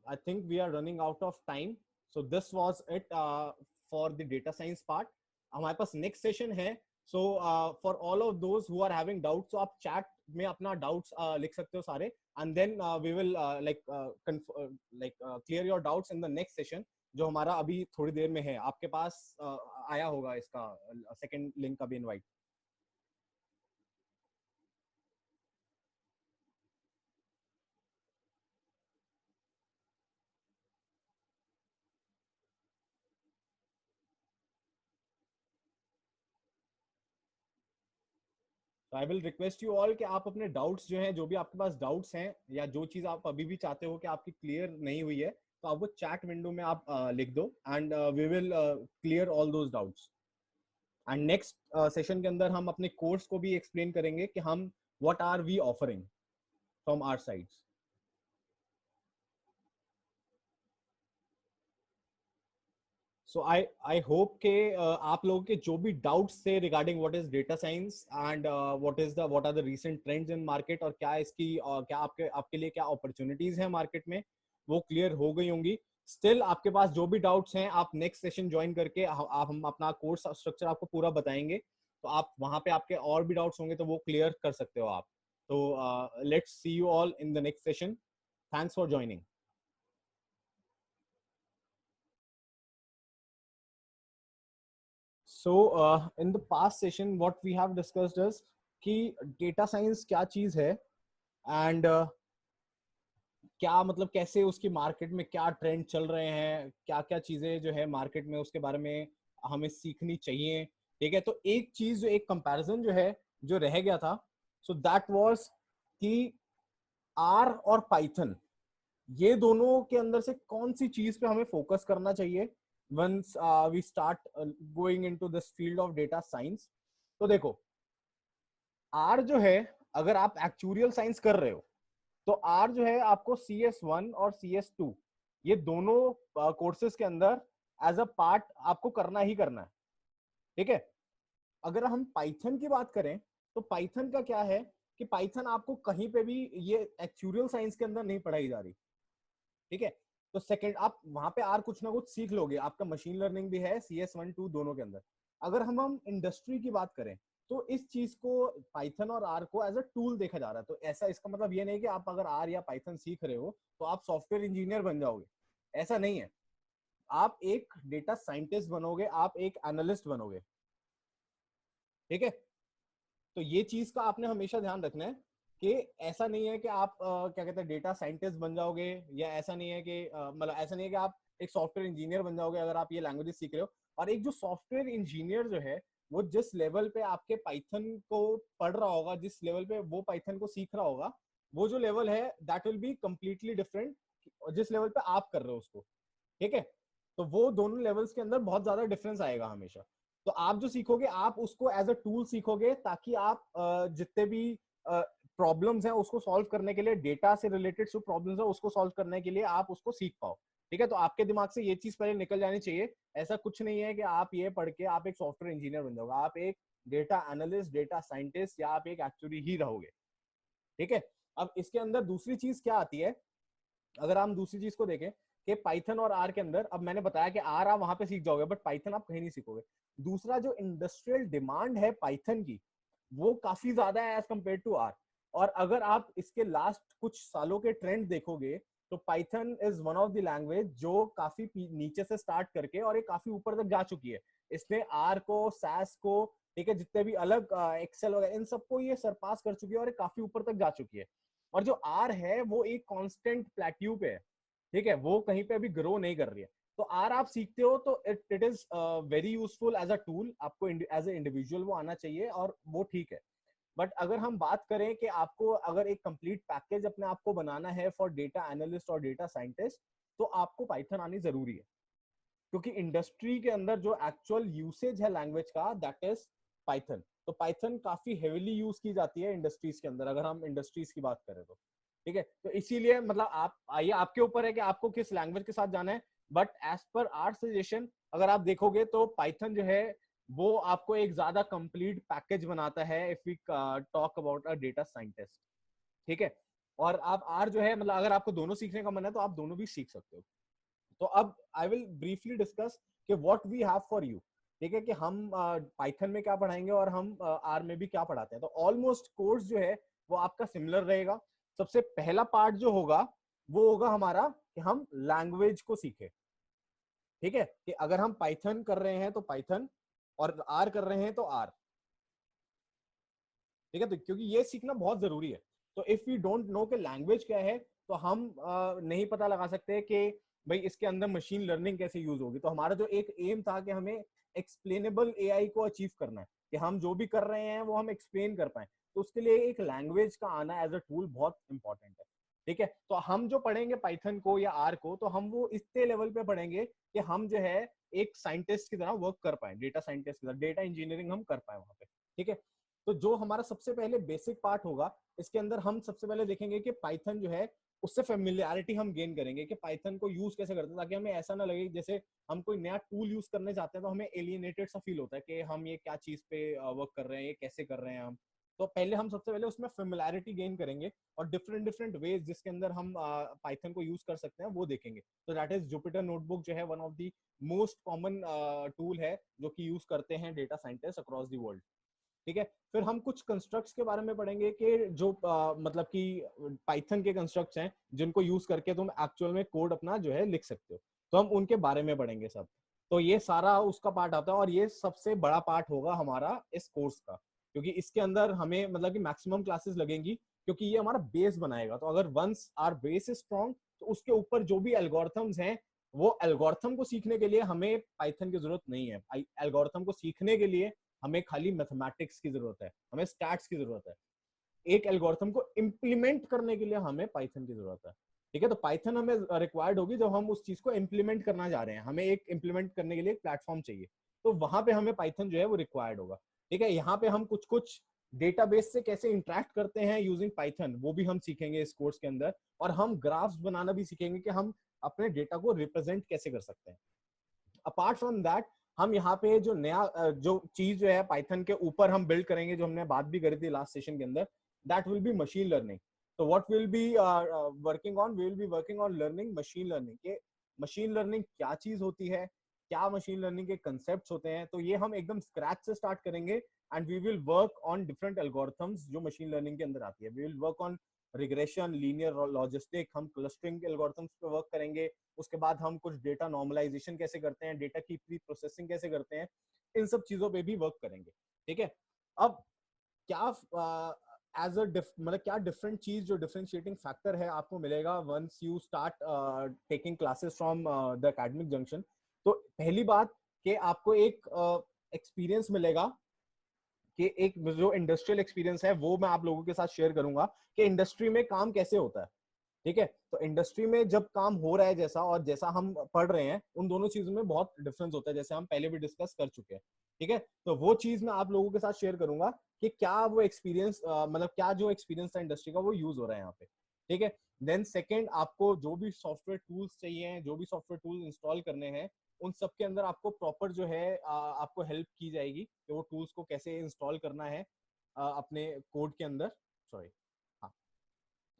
I think we are running out of time, so this was it for the data science part. हमारे पास नेक्स्ट सेशन है, so for all of those who are having doubts, तो आप चैट में अपना डाउट्स लिख सकते हो सारे, and then we will like clear your doubts in the next session, जो हमारा अभी थोड़ी देर में है। आपके पास आया होगा इसका सेकंड लिंक का भी इनवाइट। तो I will request you all कि आप अपने डाउट्स जो हैं, जो भी आपके पास डाउट्स हैं या जो चीज आप अभी भी चाहते हो कि आपकी क्लियर नहीं हुई है, तो आप वो चैट विंडो में आप लिख दो, and we will clear all those doubts. And next session के अंदर हम अपने कोर्स को भी एक्सप्लेन करेंगे कि हम what are we offering from our sides. So I hope के आप लोगों के जो भी डाउट्स थे regarding what is data science and what are the recent trends in market और क्या इसकी क्या आपके लिए क्या अपॉर्चुनिटीज है मार्केट में, वो क्लियर हो गई होंगी. स्टिल आपके पास जो भी डाउट्स हैं आप नेक्स्ट सेशन ज्वाइन करके आप हम अपना कोर्स स्ट्रक्चर आपको पूरा बताएंगे, तो आप वहां पे आपके और भी डाउट्स होंगे तो वो क्लियर कर सकते हो आप. तो let's see you all in the next session. Thanks for joining. So in the past session what we have discussed is कि data science क्या चीज है and क्या मतलब कैसे उसकी मार्केट में क्या ट्रेंड चल रहे हैं, क्या क्या चीजें जो है मार्केट में उसके बारे में हमें सीखनी चाहिए. ठीक है, तो एक चीज जो एक कंपैरिजन जो है जो रह गया था, सो दैट वाज कि आर और पाइथन ये दोनों के अंदर से कौन सी चीज पे हमें फोकस करना चाहिए once we start going into this field of data science. तो देखो आर जो है, अगर आप एक्चुरियल साइंस कर रहे हो तो आर जो है आपको CS1 और CS2 ये दोनों कोर्सेज के अंदर एज अ पार्ट आपको करना ही करना है. ठीक है, अगर हम पाइथन की बात करें तो पाइथन का क्या है कि पाइथन आपको कहीं पे भी ये एक्चुरियल साइंस के अंदर नहीं पढ़ाई जा रही. ठीक है, तो सेकंड आप वहां पे आर कुछ ना कुछ सीख लोगे, आपका मशीन लर्निंग भी है CS1-2 दोनों के अंदर. अगर हम इंडस्ट्री की बात करें तो इस चीज को पाइथन और आर को एज अ टूल देखा जा रहा है. तो ऐसा इसका मतलब ये नहीं कि आप अगर आर या पाइथन सीख रहे हो तो आप सॉफ्टवेयर इंजीनियर बन जाओगे, ऐसा नहीं है. आप एक डेटा साइंटिस्ट बनोगे, आप एक एनालिस्ट बनोगे. ठीक है, तो ये चीज का आपने हमेशा ध्यान रखना है कि ऐसा नहीं है कि आप क्या कहते हैं डेटा साइंटिस्ट बन जाओगे, या ऐसा नहीं है कि मतलब ऐसा नहीं है कि आप एक सॉफ्टवेयर इंजीनियर बन जाओगे अगर आप ये लैंग्वेज सीख रहे हो. और एक जो सॉफ्टवेयर इंजीनियर जो है वो जिस लेवल पे आपके पाइथन को पढ़ रहा होगा, जिस लेवल पे वो पाइथन को सीख रहा होगा, वो जो लेवल है that will be completely different जिस लेवल पे आप कर रहे हो उसको. ठीक है, तो वो दोनों लेवल्स के अंदर बहुत ज्यादा डिफरेंस आएगा हमेशा. तो आप जो सीखोगे आप उसको एज अ टूल सीखोगे ताकि आप जितने भी प्रॉब्लम्स हैं उसको सॉल्व करने के लिए, डेटा से रिलेटेड जो प्रॉब्लम्स है उसको सॉल्व करने के लिए आप उसको सीख पाओ. ठीक है, तो आपके दिमाग से ये चीज पहले निकल जानी चाहिए. ऐसा कुछ नहीं है कि आप ये पढ़ के आप एक सॉफ्टवेयर इंजीनियर बन जाओगे, आप एक डेटा एनालिस्ट, डेटा साइंटिस्ट या आप एक एक्चुअली ही रहोगे. ठीक है, अब इसके अंदर दूसरी चीज क्या आती है, अगर हम दूसरी चीज को देखें कि पाइथन और आर के अंदर, अब मैंने बताया कि आर आप वहां पे सीख जाओगे बट पाइथन आप कहीं नहीं सीखोगे. दूसरा जो इंडस्ट्रियल डिमांड है पाइथन की वो काफी ज्यादा है एज कम्पेयर टू आर. और अगर आप इसके लास्ट कुछ सालों के ट्रेंड देखोगे तो Python is one of the language जो काफी नीचे से स्टार्ट करके और ये काफी ऊपर तक जा चुकी है. इसने आर को, सैस को, ठीक है, जितने भी अलग एक्सेल वगैरह इन सबको ये सरपास कर चुकी है और ये काफी ऊपर तक जा चुकी है. और जो आर है वो एक कांस्टेंट प्लेट्यू पे है. ठीक है, वो कहीं पे अभी ग्रो नहीं कर रही है. तो आर आप सीखते हो तो it is very useful as a tool, आपको एज ए इंडिविजुअल वो आना चाहिए और वो ठीक है. बट अगर हम बात करें कि आपको अगर एक कंप्लीट पैकेज अपने आप को बनाना है फॉर डेटा एनालिस्ट और डेटा साइंटिस्ट तो आपको पाइथन आनी जरूरी है. क्योंकि इंडस्ट्री के अंदर जो एक्चुअल यूसेज है लैंग्वेज का दैट इज पाइथन. तो पाइथन काफी हेविली यूज की जाती है इंडस्ट्रीज के अंदर, अगर हम इंडस्ट्रीज की बात करें तो. ठीक है, तो इसीलिए मतलब आप आइए, आपके ऊपर है कि आपको किस लैंग्वेज के साथ जाना है. But as per our suggestion अगर आप देखोगे तो पाइथन जो है वो आपको एक ज्यादा कंप्लीट पैकेज बनाता है if we talk about a data scientist. ठीक है, और आप आर जो है मतलब अगर आपको दोनों सीखने का मन है तो आप दोनों भी सीख सकते हो. तो अब आई विल ब्रीफली डिस्कस कि what we have for you. ठीक है, कि हम पाइथन में क्या पढ़ाएंगे और हम आर में भी क्या पढ़ाते हैं. तो ऑलमोस्ट कोर्स जो है वो आपका सिमिलर रहेगा. सबसे पहला पार्ट जो होगा वो होगा हमारा कि हम लैंग्वेज को सीखें. ठीक है, कि अगर हम पाइथन कर रहे हैं तो पाइथन और आर कर रहे हैं तो आर. ठीक है, तो क्योंकि ये सीखना बहुत जरूरी है. तो इफ यू डोंट नो कि लैंग्वेज क्या है तो हम नहीं पता लगा सकते कि भाई इसके अंदर मशीन लर्निंग कैसे यूज होगी. तो हमारा जो एक एम था कि हमें एक्सप्लेनेबल एआई को अचीव करना है, कि हम जो भी कर रहे हैं वो हम एक्सप्लेन कर पाए, तो उसके लिए एक लैंग्वेज का आना एज अ टूल बहुत इंपॉर्टेंट है. ठीक है, तो हम जो पढ़ेंगे पाइथन को या आर को, तो हम वो इतने लेवल पे पढ़ेंगे कि हम जो है एक साइंटिस्ट की तरह वर्क कर पाए, डेटा साइंटिस्ट की तरह डेटा इंजीनियरिंग हम कर पाए वहां पे। ठीक है, तो जो हमारा सबसे पहले बेसिक पार्ट होगा, इसके अंदर हम सबसे पहले देखेंगे कि पाइथन जो है उससे फेमिलियरिटी हम गेन करेंगे कि पाइथन को यूज कैसे करते हैं, ताकि हमें ऐसा ना लगे जैसे हम कोई नया टूल यूज करने जाते हैं तो हमें एलियनेटेड सा फील होता है कि हम ये क्या चीज पे वर्क कर रहे हैं, ये कैसे कर रहे हैं हम। तो पहले हम सबसे पहले उसमें फेमिलियरिटी गेन करेंगे और डिफरेंट डिफरेंट वेज जिसके अंदर हम पाइथन को यूज कर सकते हैं वो देखेंगे। तो दैट इज जुपिटर नोटबुक जो है one of the most common tool है जो कि यूज करते हैं data scientist across the world. ठीक है, फिर हम कुछ कंस्ट्रक्ट्स के बारे में पढ़ेंगे कि जो मतलब कि पाइथन के कंस्ट्रक्ट्स हैं जिनको यूज करके तुम एक्चुअल में कोड अपना जो है लिख सकते हो, तो हम उनके बारे में पढ़ेंगे सब। तो ये सारा उसका पार्ट आता है और ये सबसे बड़ा पार्ट होगा हमारा इस कोर्स का, क्योंकि इसके अंदर हमें मतलब कि मैक्सिमम क्लासेस लगेंगी, क्योंकि ये हमारा बेस बनाएगा। तो अगर once our base is strong, तो उसके ऊपर जो भी एल्गोरिथम्स हैं, वो एल्गोरिथम को सीखने के लिए हमें पाइथन की जरूरत नहीं है। एल्गोरिथम को सीखने के लिए हमें खाली मैथमेटिक्स की जरूरत है, हमें स्टैट्स की जरूरत है। एक एल्गोरिथम को इंप्लीमेंट करने के लिए हमें पाइथन की जरूरत है। ठीक है, तो पाइथन हमें रिक्वायर्ड होगी जब हम उस चीज को इंप्लीमेंट करना जा रहे हैं, हमें एक इंप्लीमेंट करने के लिए एक प्लेटफॉर्म चाहिए, तो वहां पे हमें पाइथन जो है वो रिक्वायर्ड होगा। ठीक है, यहाँ पे हम कुछ कुछ डेटाबेस से कैसे इंटरेक्ट करते हैं यूजिंग पाइथन, वो भी हम सीखेंगे इस कोर्स के अंदर। और हम ग्राफ्स बनाना भी सीखेंगे कि हम अपने डेटा को रिप्रेजेंट कैसे कर सकते हैं। अपार्ट फ्रॉम दैट, हम यहाँ पे जो नया जो चीज जो है पाइथन के ऊपर हम बिल्ड करेंगे, जो हमने बात भी करी थी लास्ट सेशन के अंदर, that will be machine learning. तो what will be working on, we will be working on learning machine learning के मशीन लर्निंग क्या चीज होती है, क्या मशीन लर्निंग के कंसेप्ट्स होते हैं। तो ये हम एकदम स्क्रैच से स्टार्ट करेंगे and we will work on different algorithms जो मशीन लर्निंग के अंदर आती है। We will work on regression, linear logistic, हम क्लस्टरिंग एल्गोरिथम्स पे वर्क करेंगे। उसके बाद हम कुछ डेटा नॉर्मलाइजेशन कैसे करते हैं, डेटा की प्री प्रोसेसिंग कैसे करते हैं, इन सब चीजों पे भी वर्क करेंगे। ठीक है, अब क्या एज अ मतलब क्या डिफरेंट चीज जो डिफरेंशिएटिंग फैक्टर है आपको मिलेगा once you start taking classes from the Academic Junction. तो पहली बात कि आपको एक एक्सपीरियंस मिलेगा कि एक जो इंडस्ट्रियल एक्सपीरियंस है वो मैं आप लोगों के साथ शेयर करूंगा कि इंडस्ट्री में काम कैसे होता है। ठीक है, तो इंडस्ट्री में जब काम हो रहा है जैसा और जैसा हम पढ़ रहे हैं, उन दोनों चीजों में बहुत डिफरेंस होता है, जैसे हम पहले भी डिस्कस कर चुके हैं। ठीक है, तो वो चीज मैं आप लोगों के साथ शेयर करूंगा कि क्या वो एक्सपीरियंस मतलब क्या जो एक्सपीरियंस था इंडस्ट्री का वो यूज हो रहा है यहाँ पे। ठीक है, देन सेकेंड, आपको जो भी सॉफ्टवेयर टूल्स चाहिए, जो भी सॉफ्टवेयर टूल्स इंस्टॉल करने हैं, उन सब के अंदर आपको प्रॉपर जो है आपको हेल्प की जाएगी कि वो टूल्स को कैसे इंस्टॉल करना है अपने कोड के अंदर। सॉरी, हाँ,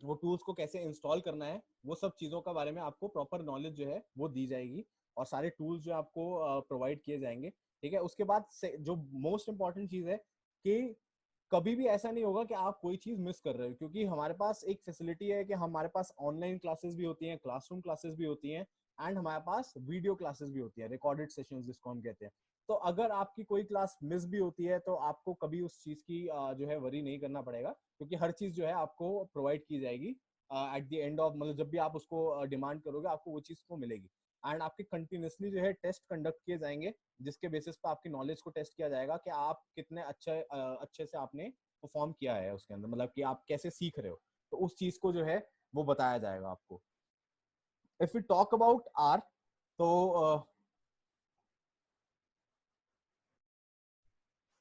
वो टूल्स को कैसे इंस्टॉल करना है, वो सब चीजों का बारे में आपको प्रॉपर नॉलेज जो है वो दी जाएगी और सारे टूल्स जो आपको प्रोवाइड किए जाएंगे। ठीक है, उसके बाद जो मोस्ट इंपॉर्टेंट चीज है कि कभी भी ऐसा नहीं होगा कि आप कोई चीज मिस कर रहे हो, क्योंकि हमारे पास एक फैसिलिटी है कि हमारे पास ऑनलाइन क्लासेस भी होती हैं, क्लासरूम क्लासेस भी होती हैं, एंड हमारे पास वीडियो क्लासेस भी होती है, रिकॉर्डेड सेशंस जिसको हम कहते हैं। तो अगर आपकी कोई क्लास मिस भी होती है तो आपको कभी उस चीज की जो है वरी नहीं करना पड़ेगा, क्योंकि हर चीज जो है आपको प्रोवाइड की जाएगी एट द एंड ऑफ, मतलब जब भी आप उसको डिमांड करोगे आपको वो चीज को मिलेगी। एंड आपके कंटिन्यूसली जो है टेस्ट कंडक्ट किए जाएंगे, जिसके बेसिस पे आपकी नॉलेज को टेस्ट किया जाएगा कि आप कितने अच्छे से आपने परफॉर्म किया है उसके अंदर, मतलब कि आप कैसे सीख रहे हो, तो उस चीज को जो है वो बताया जाएगा आपको। If we talk about R, तो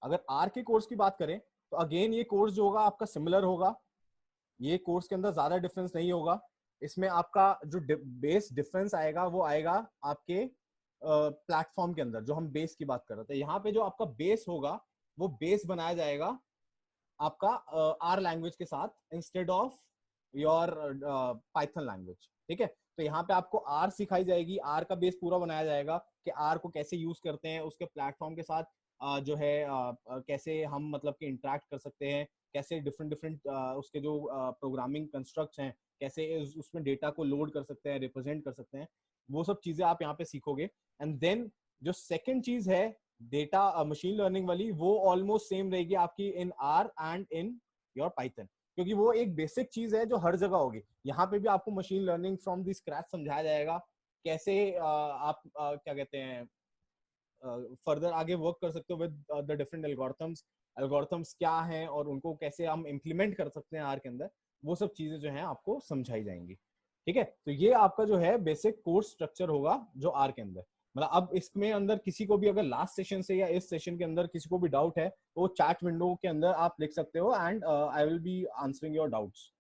अगर आर के कोर्स की बात करें तो अगेन ये कोर्स जो होगा आपका सिमिलर होगा, ये कोर्स के अंदर ज्यादा डिफरेंस नहीं होगा। इसमें आपका जो बेस डिफरेंस आएगा वो आएगा आपके प्लेटफॉर्म के अंदर, जो हम बेस की बात कर रहे थे। यहाँ पे जो आपका बेस होगा वो बेस बनाया जाएगा आपका आर लैंग्वेज के साथ instead of your Python language. ठीक है, तो यहाँ पे आपको आर सिखाई जाएगी, आर का बेस पूरा बनाया जाएगा कि आर को कैसे यूज करते हैं, उसके प्लेटफॉर्म के साथ जो है कैसे हम मतलब कि इंटरेक्ट कर सकते हैं, कैसे डिफरेंट डिफरेंट उसके जो प्रोग्रामिंग कंस्ट्रक्ट्स हैं, कैसे उसमें डेटा को लोड कर सकते हैं, रिप्रेजेंट कर सकते हैं, वो सब चीजें आप यहाँ पे सीखोगे। एंड देन जो सेकेंड चीज है डेटा मशीन लर्निंग वाली, वो ऑलमोस्ट सेम रहेगी आपकी इन are and in your Python, क्योंकि वो एक बेसिक चीज है जो हर जगह होगी। यहाँ पे भी आपको machine learning from the scratch समझाया जाएगा, कैसे आप क्या कहते हैं फर्दर आगे वर्क कर सकते हो with the different algorithms, algorithms क्या हैं और उनको कैसे हम इम्प्लीमेंट कर सकते हैं आर के अंदर, वो सब चीजें जो है आपको समझाई जाएंगी। ठीक है, तो ये आपका जो है बेसिक कोर्स स्ट्रक्चर होगा जो आर के अंदर। मतलब अब इसमें अंदर किसी को भी अगर लास्ट सेशन से या इस सेशन के अंदर किसी को भी डाउट है तो चैट विंडो के अंदर आप लिख सकते हो and I will be answering your doubts.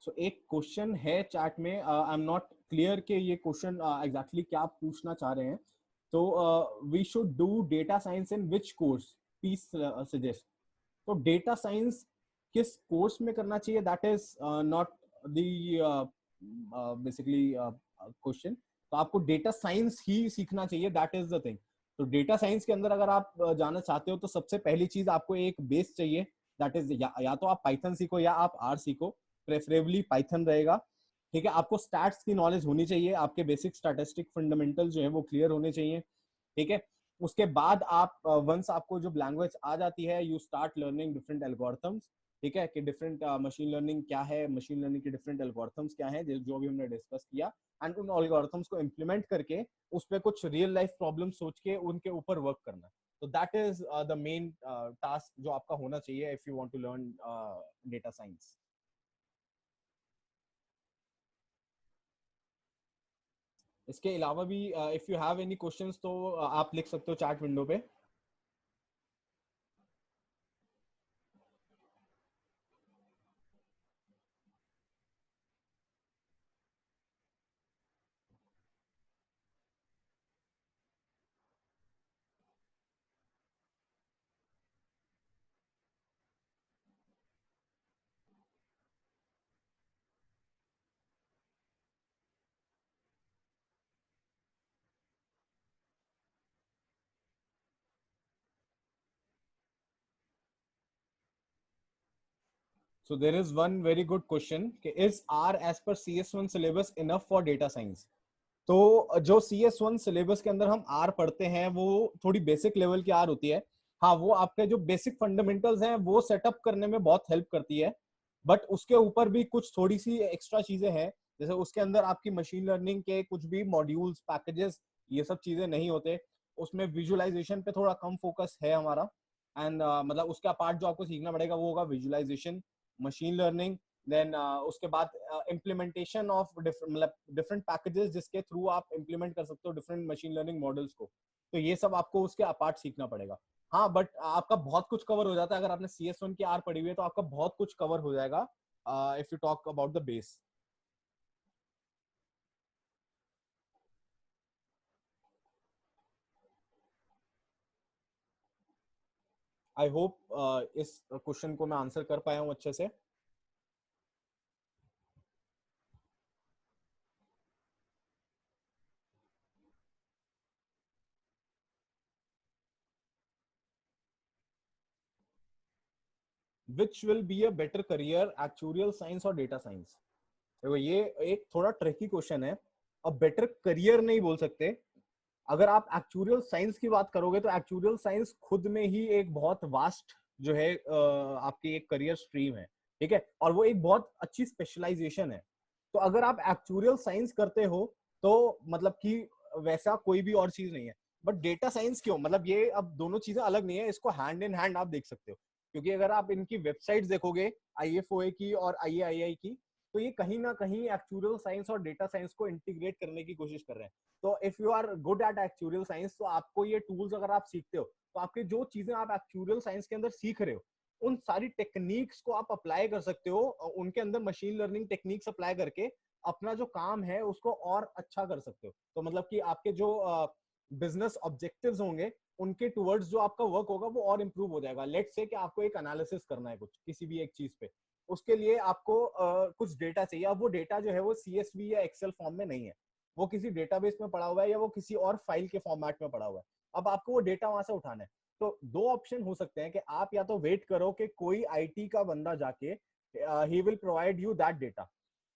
So एक क्वेश्चन है चैट में, आई एम नॉट क्लियर कि ये क्वेश्चन एग्जैक्टली क्या आप पूछना चाह रहे हैं। तो we should do data science in which course, please suggest. तो डेटा साइंस किस कोर्स में करना चाहिए, that is not the basically question. तो आपको डेटा साइंस ही सीखना चाहिए, दैट इज द थिंग। तो डेटा साइंस के अंदर अगर आप जाना चाहते हो तो सबसे पहली चीज आपको एक बेस चाहिए, दैट इज या तो आप पाइथन सीखो या आप आर सीखो, प्रेफरेबली पाइथन रहेगा। ठीक है, आपको स्टैट्स की नॉलेज होनी चाहिए, आपके बेसिक स्टैटिस्टिक फंडामेंटल जो है वो क्लियर होने चाहिए। ठीक है, उसके बाद आप वंस आपको जो लैंग्वेज आ जाती है you start learning different algorithms. ठीक है, कि डिफरेंट मशीन लर्निंग क्या है, मशीन लर्निंग के डिफरेंट एल्गोरिथम्स क्या है जो भी हमने डिस्कस किया, एंड उन एल्गोरिथम्स को इम्प्लीमेंट करके उस पर कुछ रियल लाइफ प्रॉब्लम सोच के उनके ऊपर वर्क करना। तो that is the main task जो आपका होना चाहिए if you want to learn data science. इसके अलावा भी if you have any questions तो आप लिख सकते हो चैट विंडो पे। So there is one very good question कि is R as per CS1 syllabus enough for data science? तो जो CS1 सिलेबस के अंदर हम आर पढ़ते हैं वो थोड़ी बेसिक लेवल की आर होती है। हाँ, वो आपके जो बेसिक फंडामेंटल्स हैं वो सेटअप करने में बहुत हेल्प करती है, बट उसके ऊपर भी कुछ थोड़ी सी एक्स्ट्रा चीजें हैं। जैसे उसके अंदर आपकी मशीन लर्निंग के कुछ भी मॉड्यूल्स, पैकेजेस, ये सब चीजें नहीं होते। उसमें विजुअलाइजेशन पे थोड़ा कम फोकस है हमारा। एंड मतलब उसका पार्ट जो आपको सीखना पड़ेगा वो होगा विजुअलाइजेशन, मशीन लर्निंग, देन उसके बाद इम्प्लीमेंटेशन ऑफ मतलब डिफरेंट पैकेजेस जिसके थ्रू आप इम्प्लीमेंट कर सकते हो डिफरेंट मशीन लर्निंग मॉडल्स को। तो ये सब आपको उसके अपार्ट सीखना पड़ेगा। हाँ, बट आपका बहुत कुछ कवर हो जाता है अगर आपने CS1 की आर पढ़ी हुई है, तो आपका बहुत कुछ कवर हो जाएगा if you talk about the base. I hope इस क्वेश्चन को मैं आंसर कर पाया हूँ अच्छे से। Which will be a better career, actuarial science और डेटा साइंस? देखो ये एक थोड़ा ट्रिकी क्वेश्चन है। अब बेटर करियर नहीं बोल सकते। अगर आप एक्चुरियल साइंस की बात करोगे तो एक्चुरियल साइंस खुद में ही एक बहुत वास्ट जो है आपकी एक करियर स्ट्रीम है। ठीक है, और वो एक बहुत अच्छी स्पेशलाइजेशन है। तो अगर आप एक्चुरियल साइंस करते हो तो मतलब कि वैसा कोई भी और चीज नहीं है। बट डेटा साइंस क्यों, मतलब ये अब दोनों चीजें अलग नहीं है, इसको हैंड इन हैंड आप देख सकते हो। क्योंकि अगर आप इनकी वेबसाइट्स देखोगे, IFOA की और IAII की, तो ये कहीं ना कहीं एक्चुरियल साइंस और डेटा साइंस को इंटीग्रेट करने की कोशिश कर रहे हैं। तो if you are good at actuarial science तो आपको ये टूल्स अगर आप सीखते हो तो आपके जो चीजें आप एक्चुरियल साइंस के अंदर सीख रहे हो उन सारी टेक्निक्स को आप अप्लाई कर सकते हो, उनके अंदर मशीन लर्निंग टेक्निक्स अप्लाई करके अपना जो काम है उसको और अच्छा कर सकते हो। तो मतलब कि आपके जो बिजनेस ऑब्जेक्टिव्स होंगे उनके टुवर्ड्स जो आपका वर्क होगा वो और इंप्रूव हो जाएगा। लेट्स से कि आपको एक एनालिसिस करना है कुछ किसी भी एक चीज पे, उसके लिए आपको कुछ डेटा चाहिए। अब वो डेटा जो है वो CSV या एक्सेल फॉर्म में नहीं है, वो किसी डेटाबेस में पड़ा हुआ है या वो किसी और फाइल के फॉर्मेट में पड़ा हुआ है। अब आपको वो डेटा वहां से उठाना है। तो दो ऑप्शन हो सकते हैं कि आप या तो वेट करो कि कोई IT का बंदा जाके he will provide you that data.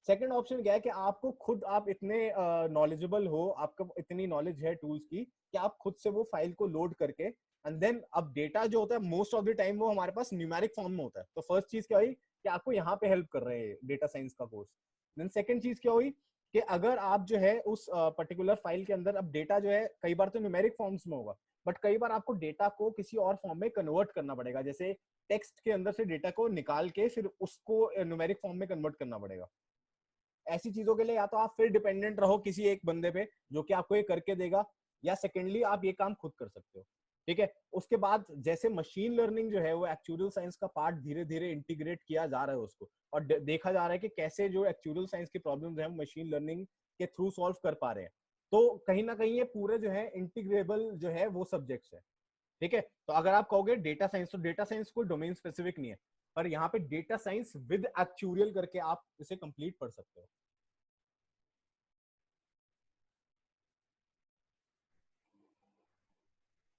Second option क्या है कि आपको खुद, आप इतने नॉलेजेबल हो, आपको इतनी नॉलेज है टूल्स की कि आप खुद से वो फाइल को लोड करके एंड देन, अब डेटा जो होता है मोस्ट ऑफ द टाइम वो हमारे पास न्यूमेरिक फॉर्म में होता है। तो फर्स्ट चीज क्या हुई कि आपको यहाँ पे हेल्प कर रहे हैं डेटा साइंस का कोर्स। देन सेकंड चीज क्या हुई कि अगर आप जो है उस पर्टिकुलर फाइल के अंदर, अब डेटा जो है कई बार तो न्यूमेरिक फॉर्म्स में होगा, बट कई बार आपको डेटा को किसी और फॉर्म में कन्वर्ट करना पड़ेगा, जैसे टेक्स्ट के अंदर से डेटा को निकाल के फिर उसको न्यूमेरिक फॉर्म में कन्वर्ट करना पड़ेगा। ऐसी चीजों के लिए या तो आप फिर डिपेंडेंट रहो किसी एक बंदे पे जो कि आपको ये करके देगा, या सेकेंडली आप ये काम खुद कर सकते हो। ठीक है, उसके बाद जैसे मशीन लर्निंग जो है वो एक्चुअल साइंस का पार्ट धीरे धीरे इंटीग्रेट किया जा रहा है उसको, और देखा जा रहा है कि कैसे जो एक्चुअल साइंस की प्रॉब्लम्स है मशीन लर्निंग के थ्रू सॉल्व कर पा रहे हैं। तो कहीं ना कहीं ये पूरे जो है इंटीग्रेबल जो है वो सब्जेक्ट्स है। ठीक है, तो अगर आप कहोगे डेटा साइंस, तो डेटा साइंस कोई डोमेन स्पेसिफिक नहीं है, पर यहाँ पे डेटा साइंस विद एक्चुअल करके आप इसे कंप्लीट पढ़ सकते हो।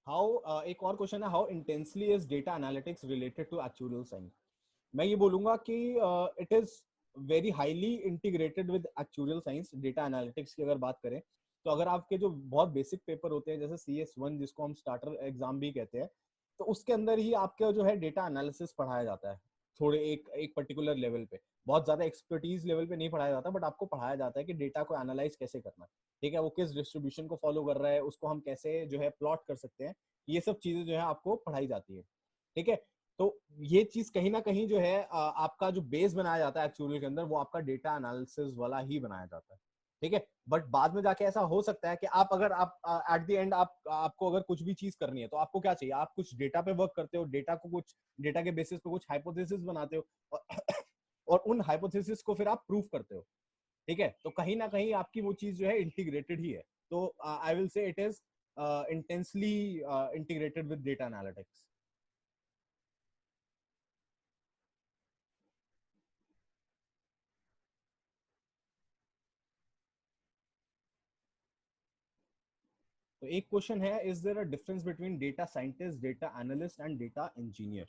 हाउ एक और क्वेश्चन है, how intensely is data analytics related to actual science. मैं ये बोलूंगा कि it is very highly integrated with actual science. Data analytics की अगर बात करें तो अगर आपके जो बहुत बेसिक पेपर होते हैं जैसे CS1 जिसको हम स्टार्टर एग्जाम भी कहते हैं, तो उसके अंदर ही आपका जो है डेटा एनालिसिस पढ़ाया जाता है, थोड़े एक एक पर्टिकुलर लेवल पे, बहुत ज्यादा एक्सपर्टीज लेवल पे नहीं पढ़ाया जाता, बट आपको पढ़ाया जाता है कि डेटा को एनालाइज कैसे करना है। ठीक है, वो किस डिस्ट्रीब्यूशन को फॉलो कर रहा है, उसको हम कैसे जो है प्लॉट कर सकते हैं, ये सब चीजें जो है आपको पढ़ाई जाती है। ठीक है, तो ये चीज कहीं ना कहीं जो है आपका जो बेस बनाया जाता है एक्चुअल के अंदर, वो आपका डेटा एनालिसिस वाला ही बनाया जाता है। ठीक है, बट बाद में जाके ऐसा हो सकता है कि आप अगर आप एट द एंड आपको अगर कुछ भी चीज करनी है तो आपको क्या चाहिए, आप कुछ डेटा पे वर्क करते हो, डेटा को कुछ डेटा के बेसिस पे कुछ हाइपोथेसिस बनाते हो और, और उन हाइपोथेसिस को फिर आप प्रूव करते हो। ठीक है, तो कहीं ना कहीं आपकी वो चीज जो है इंटीग्रेटेड ही है। तो I will say it is intensely integrated with data analytics. तो एक क्वेश्चन है, is there a difference between data scientist, data analyst and data engineer.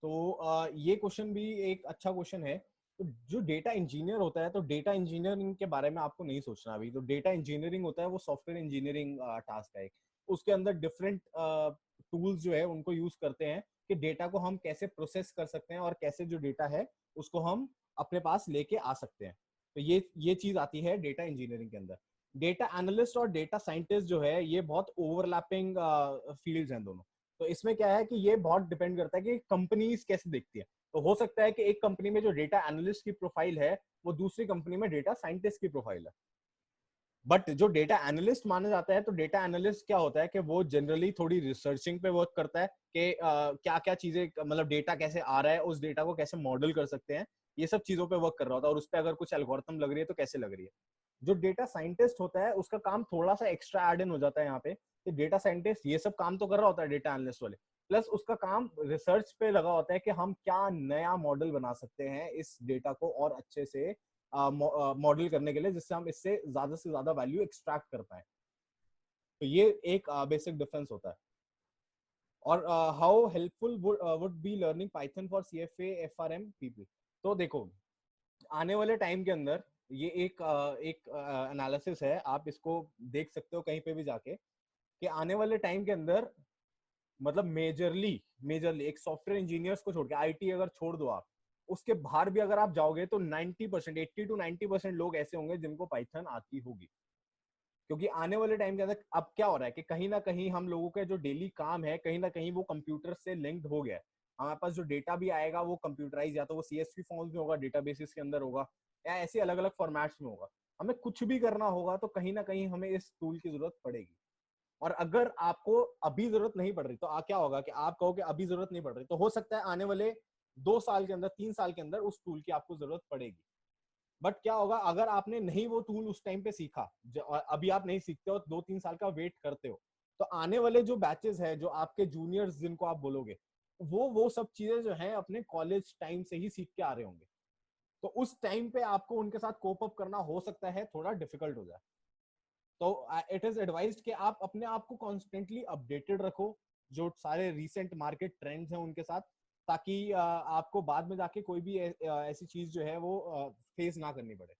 तो ये क्वेश्चन भी एक अच्छा क्वेश्चन है। तो जो डेटा इंजीनियर होता है, तो डेटा इंजीनियरिंग के बारे में आपको नहीं सोचना अभी, तो डेटा इंजीनियरिंग होता है वो सॉफ्टवेयर इंजीनियरिंग टास्क है एक। उसके अंदर डिफरेंट टूल्स जो है उनको यूज करते हैं कि डेटा को हम कैसे प्रोसेस कर सकते हैं और कैसे जो डेटा है उसको हम अपने पास लेके आ सकते हैं। तो ये चीज आती है डेटा इंजीनियरिंग के अंदर। डेटा एनालिस्ट और डेटा साइंटिस्ट जो है ये बहुत ओवरलैपिंग फील्ड्स हैं दोनों। तो इसमें क्या है कि ये बहुत डिपेंड करता है कि कंपनीज कैसे देखती है। तो हो सकता है कि एक कंपनी में जो डेटा एनालिस्ट की प्रोफाइल है वो दूसरी कंपनी में डेटा साइंटिस्ट की प्रोफाइल है। बट जो डेटा एनालिस्ट माना जाता है, तो डेटा एनालिस्ट क्या होता है कि वो जनरली थोड़ी रिसर्चिंग पे वर्क करता है कि क्या क्या चीजें, मतलब डेटा कैसे आ रहा है, उस डेटा को कैसे मॉडल कर सकते हैं, ये सब चीजों पे वर्क कर रहा होता है, और उस पर अगर कुछ एल्गोरिथम लग रही है तो कैसे लग रही है। जो डेटा साइंटिस्ट होता है उसका काम थोड़ा सा एक्स्ट्रा एड इन हो जाता है यहाँ पे, कि डेटा साइंटिस्ट ये सब काम तो कर रहा होता है डेटा एनालिस्ट वाले, प्लस उसका काम रिसर्च पे लगा होता है कि हम क्या नया मॉडल बना सकते हैं इस डेटा को और अच्छे से मॉडल करने के लिए, जिससे हम इससे ज्यादा वैल्यू एक्सट्रैक्ट कर पाए। तो ये एक बेसिक डिफरेंस होता है। और how helpful would be learning Python for CFA FRM people. तो देखो, आने वाले टाइम के अंदर ये एक एनालिसिस है, आप इसको देख सकते हो कहीं पे भी जाके, कि आने वाले टाइम के अंदर, मतलब मेजरली मेजरली एक सॉफ्टवेयर इंजीनियर्स को छोड़ के, IT अगर छोड़ दो आप, उसके बाहर भी अगर आप जाओगे तो 90%, 80 to 90% लोग ऐसे होंगे जिनको पाइथन आती होगी। क्योंकि आने वाले टाइम के अंदर अब क्या हो रहा है कि कहीं ना कहीं हम लोगों का जो डेली काम है कहीं ना कहीं वो कंप्यूटर से लिंक्ड हो गया है। हमारे पास जो डेटा भी आएगा वो कंप्यूटराइज, या तो वो CSV फॉर्म्स में होगा, डेटाबेसेस के अंदर होगा, या ऐसे अलग अलग फॉर्मेट्स में होगा। हमें कुछ भी करना होगा तो कहीं ना कहीं हमें इस टूल की जरूरत पड़ेगी। और अगर आपको अभी जरूरत नहीं पड़ रही तो क्या होगा कि आप कहो कि अभी जरूरत नहीं पड़ रही, तो हो सकता है आने वाले 2 साल के अंदर, 3 साल के अंदर उस टूल की आपको जरूरत पड़ेगी। बट क्या होगा अगर आपने नहीं वो टूल उस टाइम पे सीखा, अभी आप नहीं सीखते हो, 2-3 साल का वेट करते हो, तो आने वाले जो बैचेस है, जो आपके जूनियर्स जिनको आप बोलोगे, वो सब चीजें जो है अपने कॉलेज टाइम से ही सीख के आ रहे होंगे। तो उस टाइम पे आपको उनके साथ कोप अप करना हो सकता है थोड़ा डिफिकल्ट हो जाए। तो इट इज एडवाइज्ड कि आप अपने आप को कॉन्स्टेंटली अपडेटेड रखो जो सारे रिसेंट मार्केट ट्रेंड्स हैं उनके साथ, ताकि आपको बाद में जाके कोई भी ऐसी चीज जो है वो फेस ना करनी पड़े।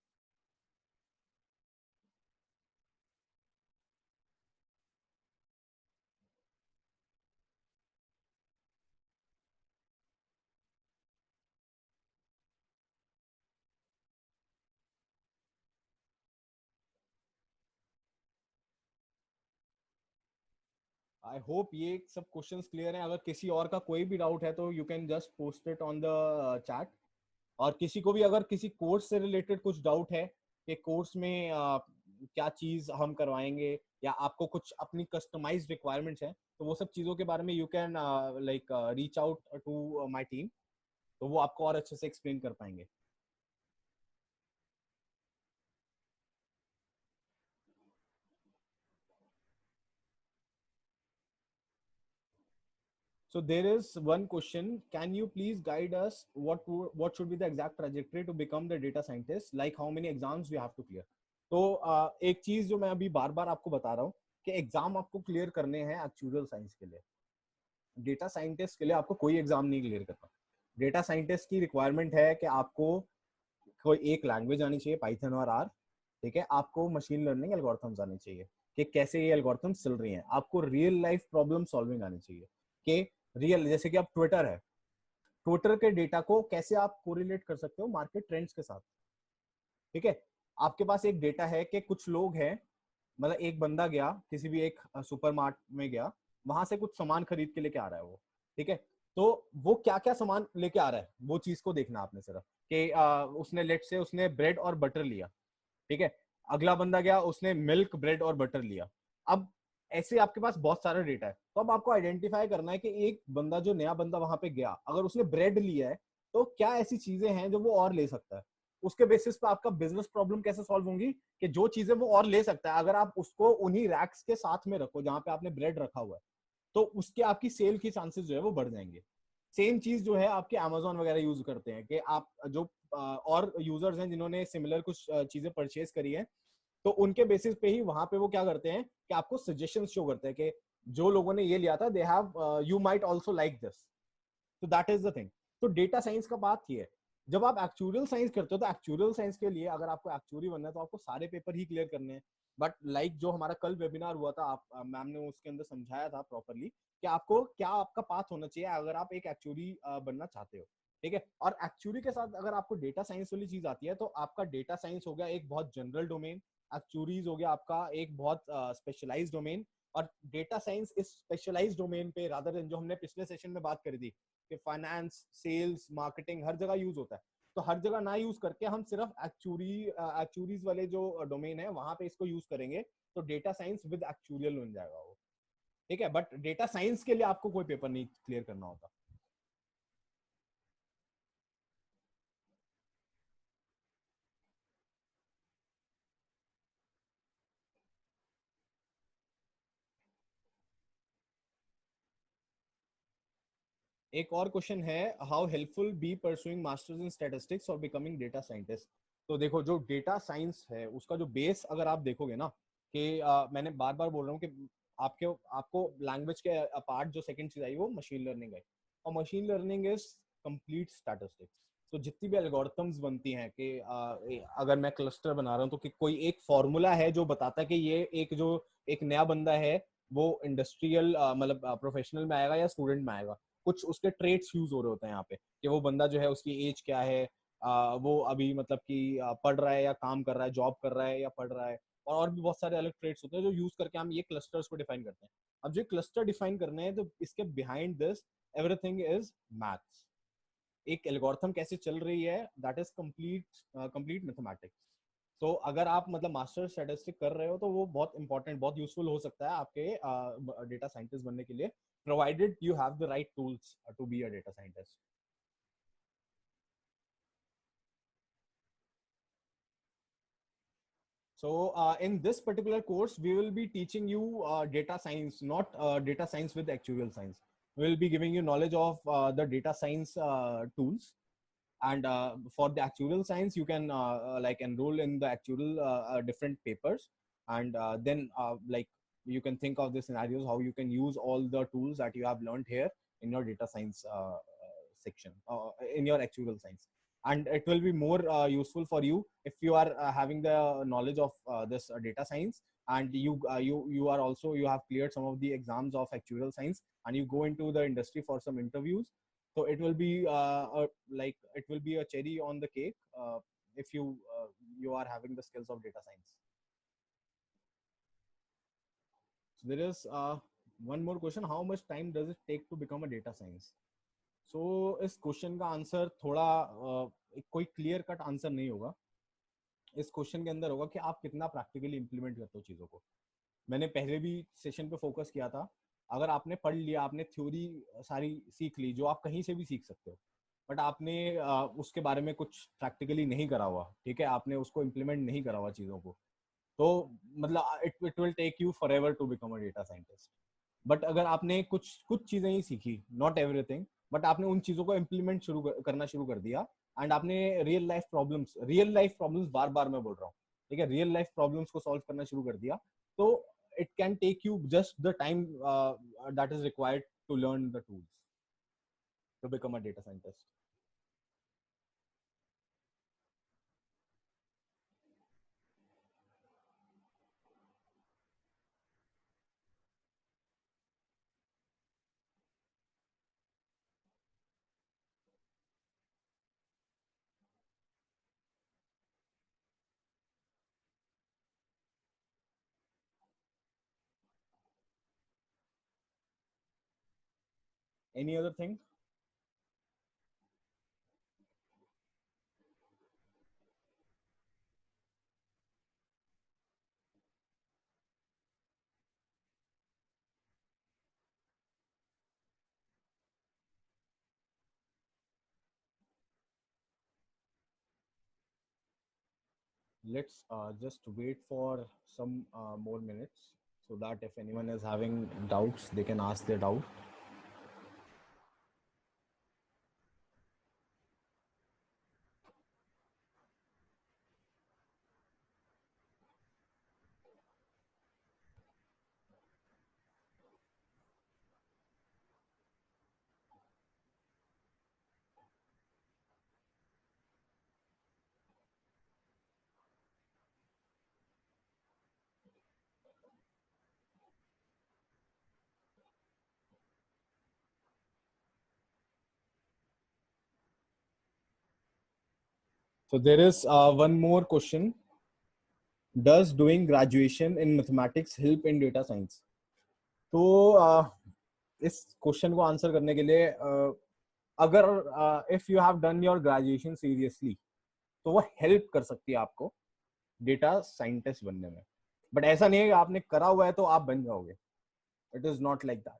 आई होप ये सब क्वेश्चंस क्लियर हैं. अगर किसी और का कोई भी डाउट है तो you can just post it on the chat. और किसी को भी अगर किसी कोर्स से रिलेटेड कुछ डाउट है कि कोर्स में क्या चीज हम करवाएंगे, या आपको कुछ अपनी कस्टमाइज्ड रिक्वायरमेंट्स हैं, तो वो सब चीजों के बारे में you can like reach out to my team. तो वो आपको और अच्छे से एक्सप्लेन कर पाएंगे. So there is one question. Can you please guide us what should be the exact trajectory to become the data scientist? Like how many exams we have to clear? तो एक चीज जो मैं अभी बार बार आपको बता रहा हूँ कि एग्जाम आपको क्लियर करने हैं एक्चुअल साइंस के लिए. डेटा साइंटिस्ट के लिए आपको कोई एग्जाम नहीं क्लियर करना. डेटा साइंटिस्ट की रिक्वायरमेंट है कि आपको कोई एक लैंग्वेज आनी चाहिए, पाइथन और आर. ठीक है, आपको मशीन लर्निंग एल्गोरिथम्स आने चाहिए कि कैसे ये एल्गोरिथम्स चल रही हैं. आपको रियल लाइफ प्रॉब्लम सॉल्विंग आनी चाहिए कि रियल, जैसे कि अब ट्विटर है, ट्विटर के डेटा को कैसे आप कोरिलेट कर सकते हो मार्केट ट्रेंड्स के साथ. ठीक है, आपके पास एक डेटा है कि कुछ लोग हैं, मतलब एक बंदा गया किसी भी एक सुपरमार्ट में गया, वहां से कुछ सामान खरीद के लेके आ रहा है वो. ठीक है, तो वो क्या क्या सामान लेके आ रहा है वो चीज को देखना आपने सिर्फ कि उसने लेट से उसने ब्रेड और बटर लिया. ठीक है, अगला बंदा गया उसने मिल्क ब्रेड और बटर लिया. अब ऐसे आपके पास बहुत सारा डेटा है, तो अब आपको आइडेंटिफाई करना है कि एक बंदा जो नया बंदा वहां पे गया, अगर उसने ब्रेड लिया है तो क्या ऐसी चीजें हैं जो वो और ले सकता है. उसके बेसिस पे आपका बिजनेस प्रॉब्लम कैसे सॉल्व होंगी कि जो चीजें वो और ले सकता है, अगर आप उसको उन्हीं रैक्स के साथ में रखो जहां पे आपने ब्रेड रखा हुआ है, तो उसके आपकी सेल की चांसेस जो है वो बढ़ जाएंगे. सेम चीज जो है आपके अमेजोन वगैरह यूज करते हैं कि आप जो और यूजर्स हैं जिन्होंने सिमिलर कुछ चीजें परचेज करी है, तो उनके बेसिस पे ही वहां पे वो क्या करते हैं कि आपको सजेशन शो करते हैं कि जो लोगों ने ये लिया था they have you might also like this. तो दैट इज द थिंग. तो डेटा साइंस का बात ये है. जब आप एक्चुअल साइंस करते हो तो एक्चुअल साइंस के लिए अगर आपको एक्चुअली बनना है तो आपको सारे पेपर ही क्लियर करने हैं. बट लाइक जो हमारा कल वेबिनार हुआ था, आप मैम ने उसके अंदर समझाया था प्रॉपरली कि आपको क्या आपका पाथ होना चाहिए अगर आप एक एक्चुअली बनना चाहते हो. ठीक है, और एक्चुअली के साथ अगर आपको डेटा साइंस वाली चीज आती है तो आपका डेटा साइंस हो गया एक बहुत जनरल डोमेन, एक्चुअरीज हो गया आपका एक बहुत स्पेशलाइज्ड डोमेन. और डेटा साइंस इस स्पेशलाइज्ड डोमेन पे रादर देन जो हमने पिछले सेशन में बात करी थी कि फाइनेंस, सेल्स, मार्केटिंग हर जगह यूज होता है, तो हर जगह ना यूज करके हम सिर्फ एक्चुरीज वाले जो डोमेन है वहां पे इसको यूज करेंगे, तो डेटा साइंस विद एक्चुरियल बन जाएगा वो. ठीक है, बट डेटा साइंस के लिए आपको कोई पेपर नहीं क्लियर करना होता. एक और क्वेश्चन है, how helpful be pursuing masters in statistics और बिकमिंग डेटा साइंटिस्ट. तो देखो, जो डेटा साइंस है उसका जो बेस अगर आप देखोगे ना कि मैंने बार बार बोल रहा हूँ कि आपके आपको लैंग्वेज के अपार्ट जो सेकंड चीज आई वो मशीन लर्निंग है. और machine learning is complete statistics. तो जितनी भी एल्गोरिथम्स बनती हैं कि अगर मैं क्लस्टर बना रहा हूँ तो कि कोई एक फॉर्मूला है जो बताता है कि ये एक जो एक नया बंदा है वो इंडस्ट्रियल मतलब प्रोफेशनल में आएगा या स्टूडेंट में आएगा. कुछ उसके ट्रेट्स यूज हो रहे होते हैं यहाँ पे कि वो बंदा जो है उसकी एज क्या है, वो अभी मतलब कि पढ़ रहा है या काम कर रहा है, जॉब कर रहा है या पढ़ रहा है. और भी बहुत सारे अलग ट्रेट्स होते हैं जो यूज करके हम ये क्लस्टर्स को डिफाइन करते हैं. अब जो क्लस्टर डिफाइन करने हैं तो इसके behind this everything is maths. एक एल्गोरिथम कैसे चल रही है दैट इज कंप्लीट मैथमेटिक्स. तो अगर आप मतलब मास्टर स्टैटिस्टिक कर रहे हो तो वो बहुत इंपॉर्टेंट, बहुत यूजफुल हो सकता है आपके डेटा साइंटिस्ट बनने के लिए, provided you have the right tools to be a data scientist. So in this particular course, we will be teaching you data science, not data science with actual science. We will be giving you knowledge of the data science tools. And for the actual science, you can like enroll in the actual different papers. And then like you can think of the scenarios, how you can use all the tools that you have learned here in your data science section, in your actual science. And it will be more useful for you if you are having the knowledge of this data science, and you are also you have cleared some of the exams of actual science, and you go into the industry for some interviews. So it will be like it will be a cherry on the cake if you are having the skills of data science. So there is one more question, how much time does it take to become a data science? So इस question का answer थोड़ा कोई clear cut answer नहीं होगा. इस question के अंदर होगा कि आप कितना प्रैक्टिकली इंप्लीमेंट करते हो चीजों को. मैंने पहले भी सेशन पे फोकस किया था. अगर आपने पढ़ लिया, आपने थ्योरी सारी सीख ली जो आप कहीं से भी सीख सकते हो, बट आपने उसके बारे में कुछ प्रैक्टिकली नहीं करा हुआ, ठीक है, आपने उसको इम्प्लीमेंट नहीं करा हुआ चीजों को, तो मतलब it will take you forever to become a data scientist. But अगर आपने कुछ कुछ चीजें ही सीखी, नॉट एवरीथिंग, बट आपने उन चीजों को इम्प्लीमेंट करना शुरू कर दिया, एंड आपने रियल लाइफ प्रॉब्लम्स बार बार मैं बोल रहा हूँ, ठीक है, रियल लाइफ प्रॉब्लम्स को सॉल्व करना शुरू कर दिया, तो it can take you just the time that is required to learn the tools to become a data scientist. Any other thing? Let's just wait for some more minutes so that if anyone is having doubts, they can ask their doubt. So there is one more question. Does doing graduation in mathematics help in data science? तो इस question को answer करने के लिए अगर if you have done your graduation seriously, तो वो help कर सकती है आपको डेटा साइंटिस्ट बनने में. बट ऐसा नहीं है कि आपने करा हुआ है तो आप बन जाओगे. It is not like that.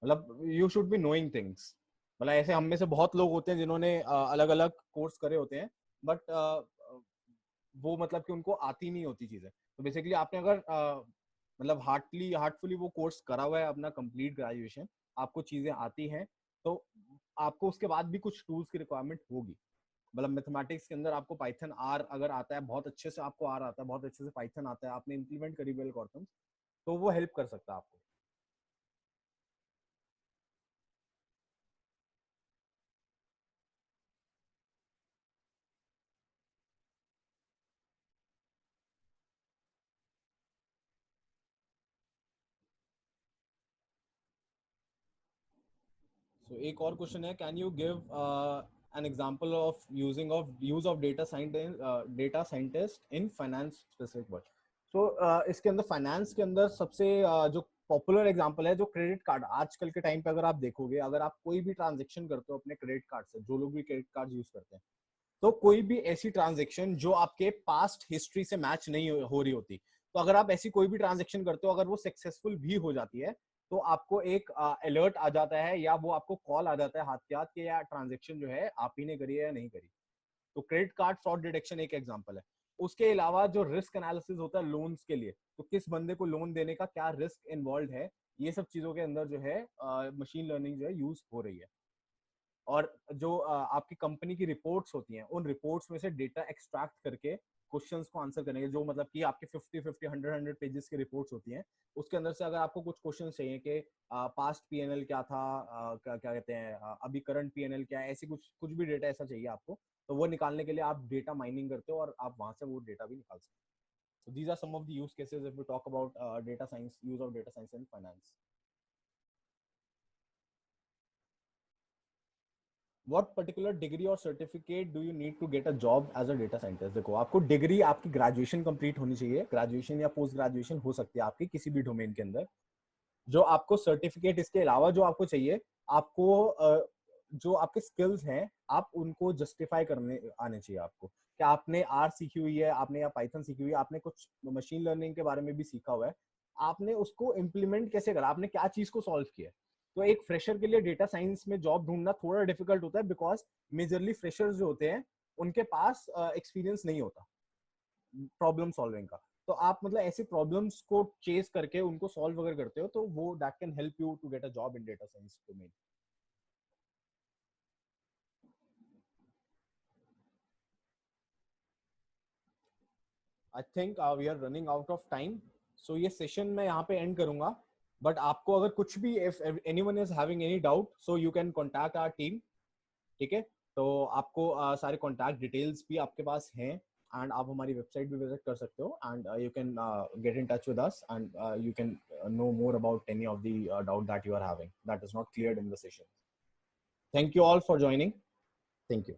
मतलब you should be knowing things. मतलब ऐसे हम में से बहुत लोग होते हैं जिन्होंने अलग अलग कोर्स करे होते हैं, बट वो मतलब कि उनको आती नहीं होती चीजें. तो बेसिकली आपने अगर मतलब हार्टफुली वो कोर्स करा हुआ है अपना कंप्लीट ग्रेजुएशन, आपको चीजें आती हैं, तो आपको उसके बाद भी कुछ टूल्स की रिक्वायरमेंट होगी. मतलब मैथमेटिक्स के अंदर आपको पाइथन आर अगर आता है, बहुत अच्छे से आपको आर आता है, बहुत अच्छे से पाइथन आता है, आपने इंप्लीमेंट करी हुई एल्गोरिथम्स, तो वो हेल्प कर सकता है आपको. So एक और क्वेश्चन है, can you give an example of use of data scientist in finance specific work? So इसके अंदर फाइनेंस के अंदर सबसे जो पॉपुलर एग्जांपल है, जो क्रेडिट कार्ड. आजकल के टाइम पे अगर आप देखोगे, अगर आप कोई भी ट्रांजेक्शन करते हो अपने क्रेडिट कार्ड से, जो लोग भी क्रेडिट कार्ड यूज करते हैं, तो कोई भी ऐसी ट्रांजेक्शन जो आपके पास्ट हिस्ट्री से मैच नहीं हो रही होती, तो अगर आप ऐसी कोई भी ट्रांजेक्शन करते हो, अगर वो सक्सेसफुल भी हो जाती है, तो आपको एक अलर्ट आ जाता है, या वो आपको कॉल आ जाता है हाथ के हाथ कि या ट्रांजेक्शन जो है आप ही ने करी है या नहीं करी. तो क्रेडिट कार्ड फ्रॉड डिटेक्शन एक एग्जांपल है. उसके अलावा जो रिस्क एनालिसिस होता है लोन्स के लिए, तो किस बंदे को लोन देने का क्या रिस्क इन्वॉल्व है, ये सब चीजों के अंदर जो है मशीन लर्निंग जो है यूज हो रही है. और जो आपकी कंपनी की रिपोर्ट्स होती हैं, उन रिपोर्ट्स में से डेटा एक्सट्रैक्ट करके क्वेश्चंस को आंसर करने के, जो मतलब कि आपके 50 50 100 पेजेस की रिपोर्ट्स होती हैं, उसके अंदर से अगर आपको कुछ क्वेश्चन चाहिए कि पास्ट पीएनएल क्या था, क्या क्या कहते हैं, अभी करंट पीएनएल क्या है, ऐसी कुछ कुछ भी डेटा ऐसा चाहिए आपको, तो वो निकालने के लिए आप डेटा माइनिंग करते हो और आप वहां से वो डेटा भी निकाल सकते हो. So these are some of the use cases if we talk about data science, use of data science in finance. What particular degree or certificate do you need to get a job as a data scientist? देखो, आपको degree आपकी graduation complete होनी चाहिए. Graduation या post graduation हो सकती है आपकी किसी भी डोमेन के अंदर. जो आपको सर्टिफिकेट, इसके अलावा जो आपको चाहिए, आपको जो आपके स्किल्स हैं आप उनको जस्टिफाई करने आने चाहिए आपको, कि आपने आर सीखी हुई है, आपने या पाइथन सीखी हुई है, आपने कुछ मशीन लर्निंग के बारे में भी सीखा हुआ है, आपने उसको इम्प्लीमेंट कैसे करा, आपने क्या चीज को सॉल्व किया। तो एक फ्रेशर के लिए डेटा साइंस में जॉब ढूंढना थोड़ा डिफिकल्ट होता है, बिकॉज मेजरली फ्रेशर्स जो होते हैं उनके पास एक्सपीरियंस नहीं होता प्रॉब्लम सॉल्विंग का। तो आप मतलब ऐसे प्रॉब्लम्स को चेस करके उनको सॉल्व अगर करते हो तो वो that can help you to get a job in data science domain. I think we are running out of time, so ये सेशन मैं यहाँ पे एंड करूंगा। बट आपको अगर कुछ भी, if anyone is having any doubt, so you can contact our team. ठीक है, तो आपको सारे कॉन्टैक्ट डिटेल्स भी आपके पास हैं, एंड आप हमारी वेबसाइट भी विजिट कर सकते हो, and you can get in touch with us, and you can know more about any of the doubt that you are having that is not cleared in the session. Thank you all for joining. Thank you.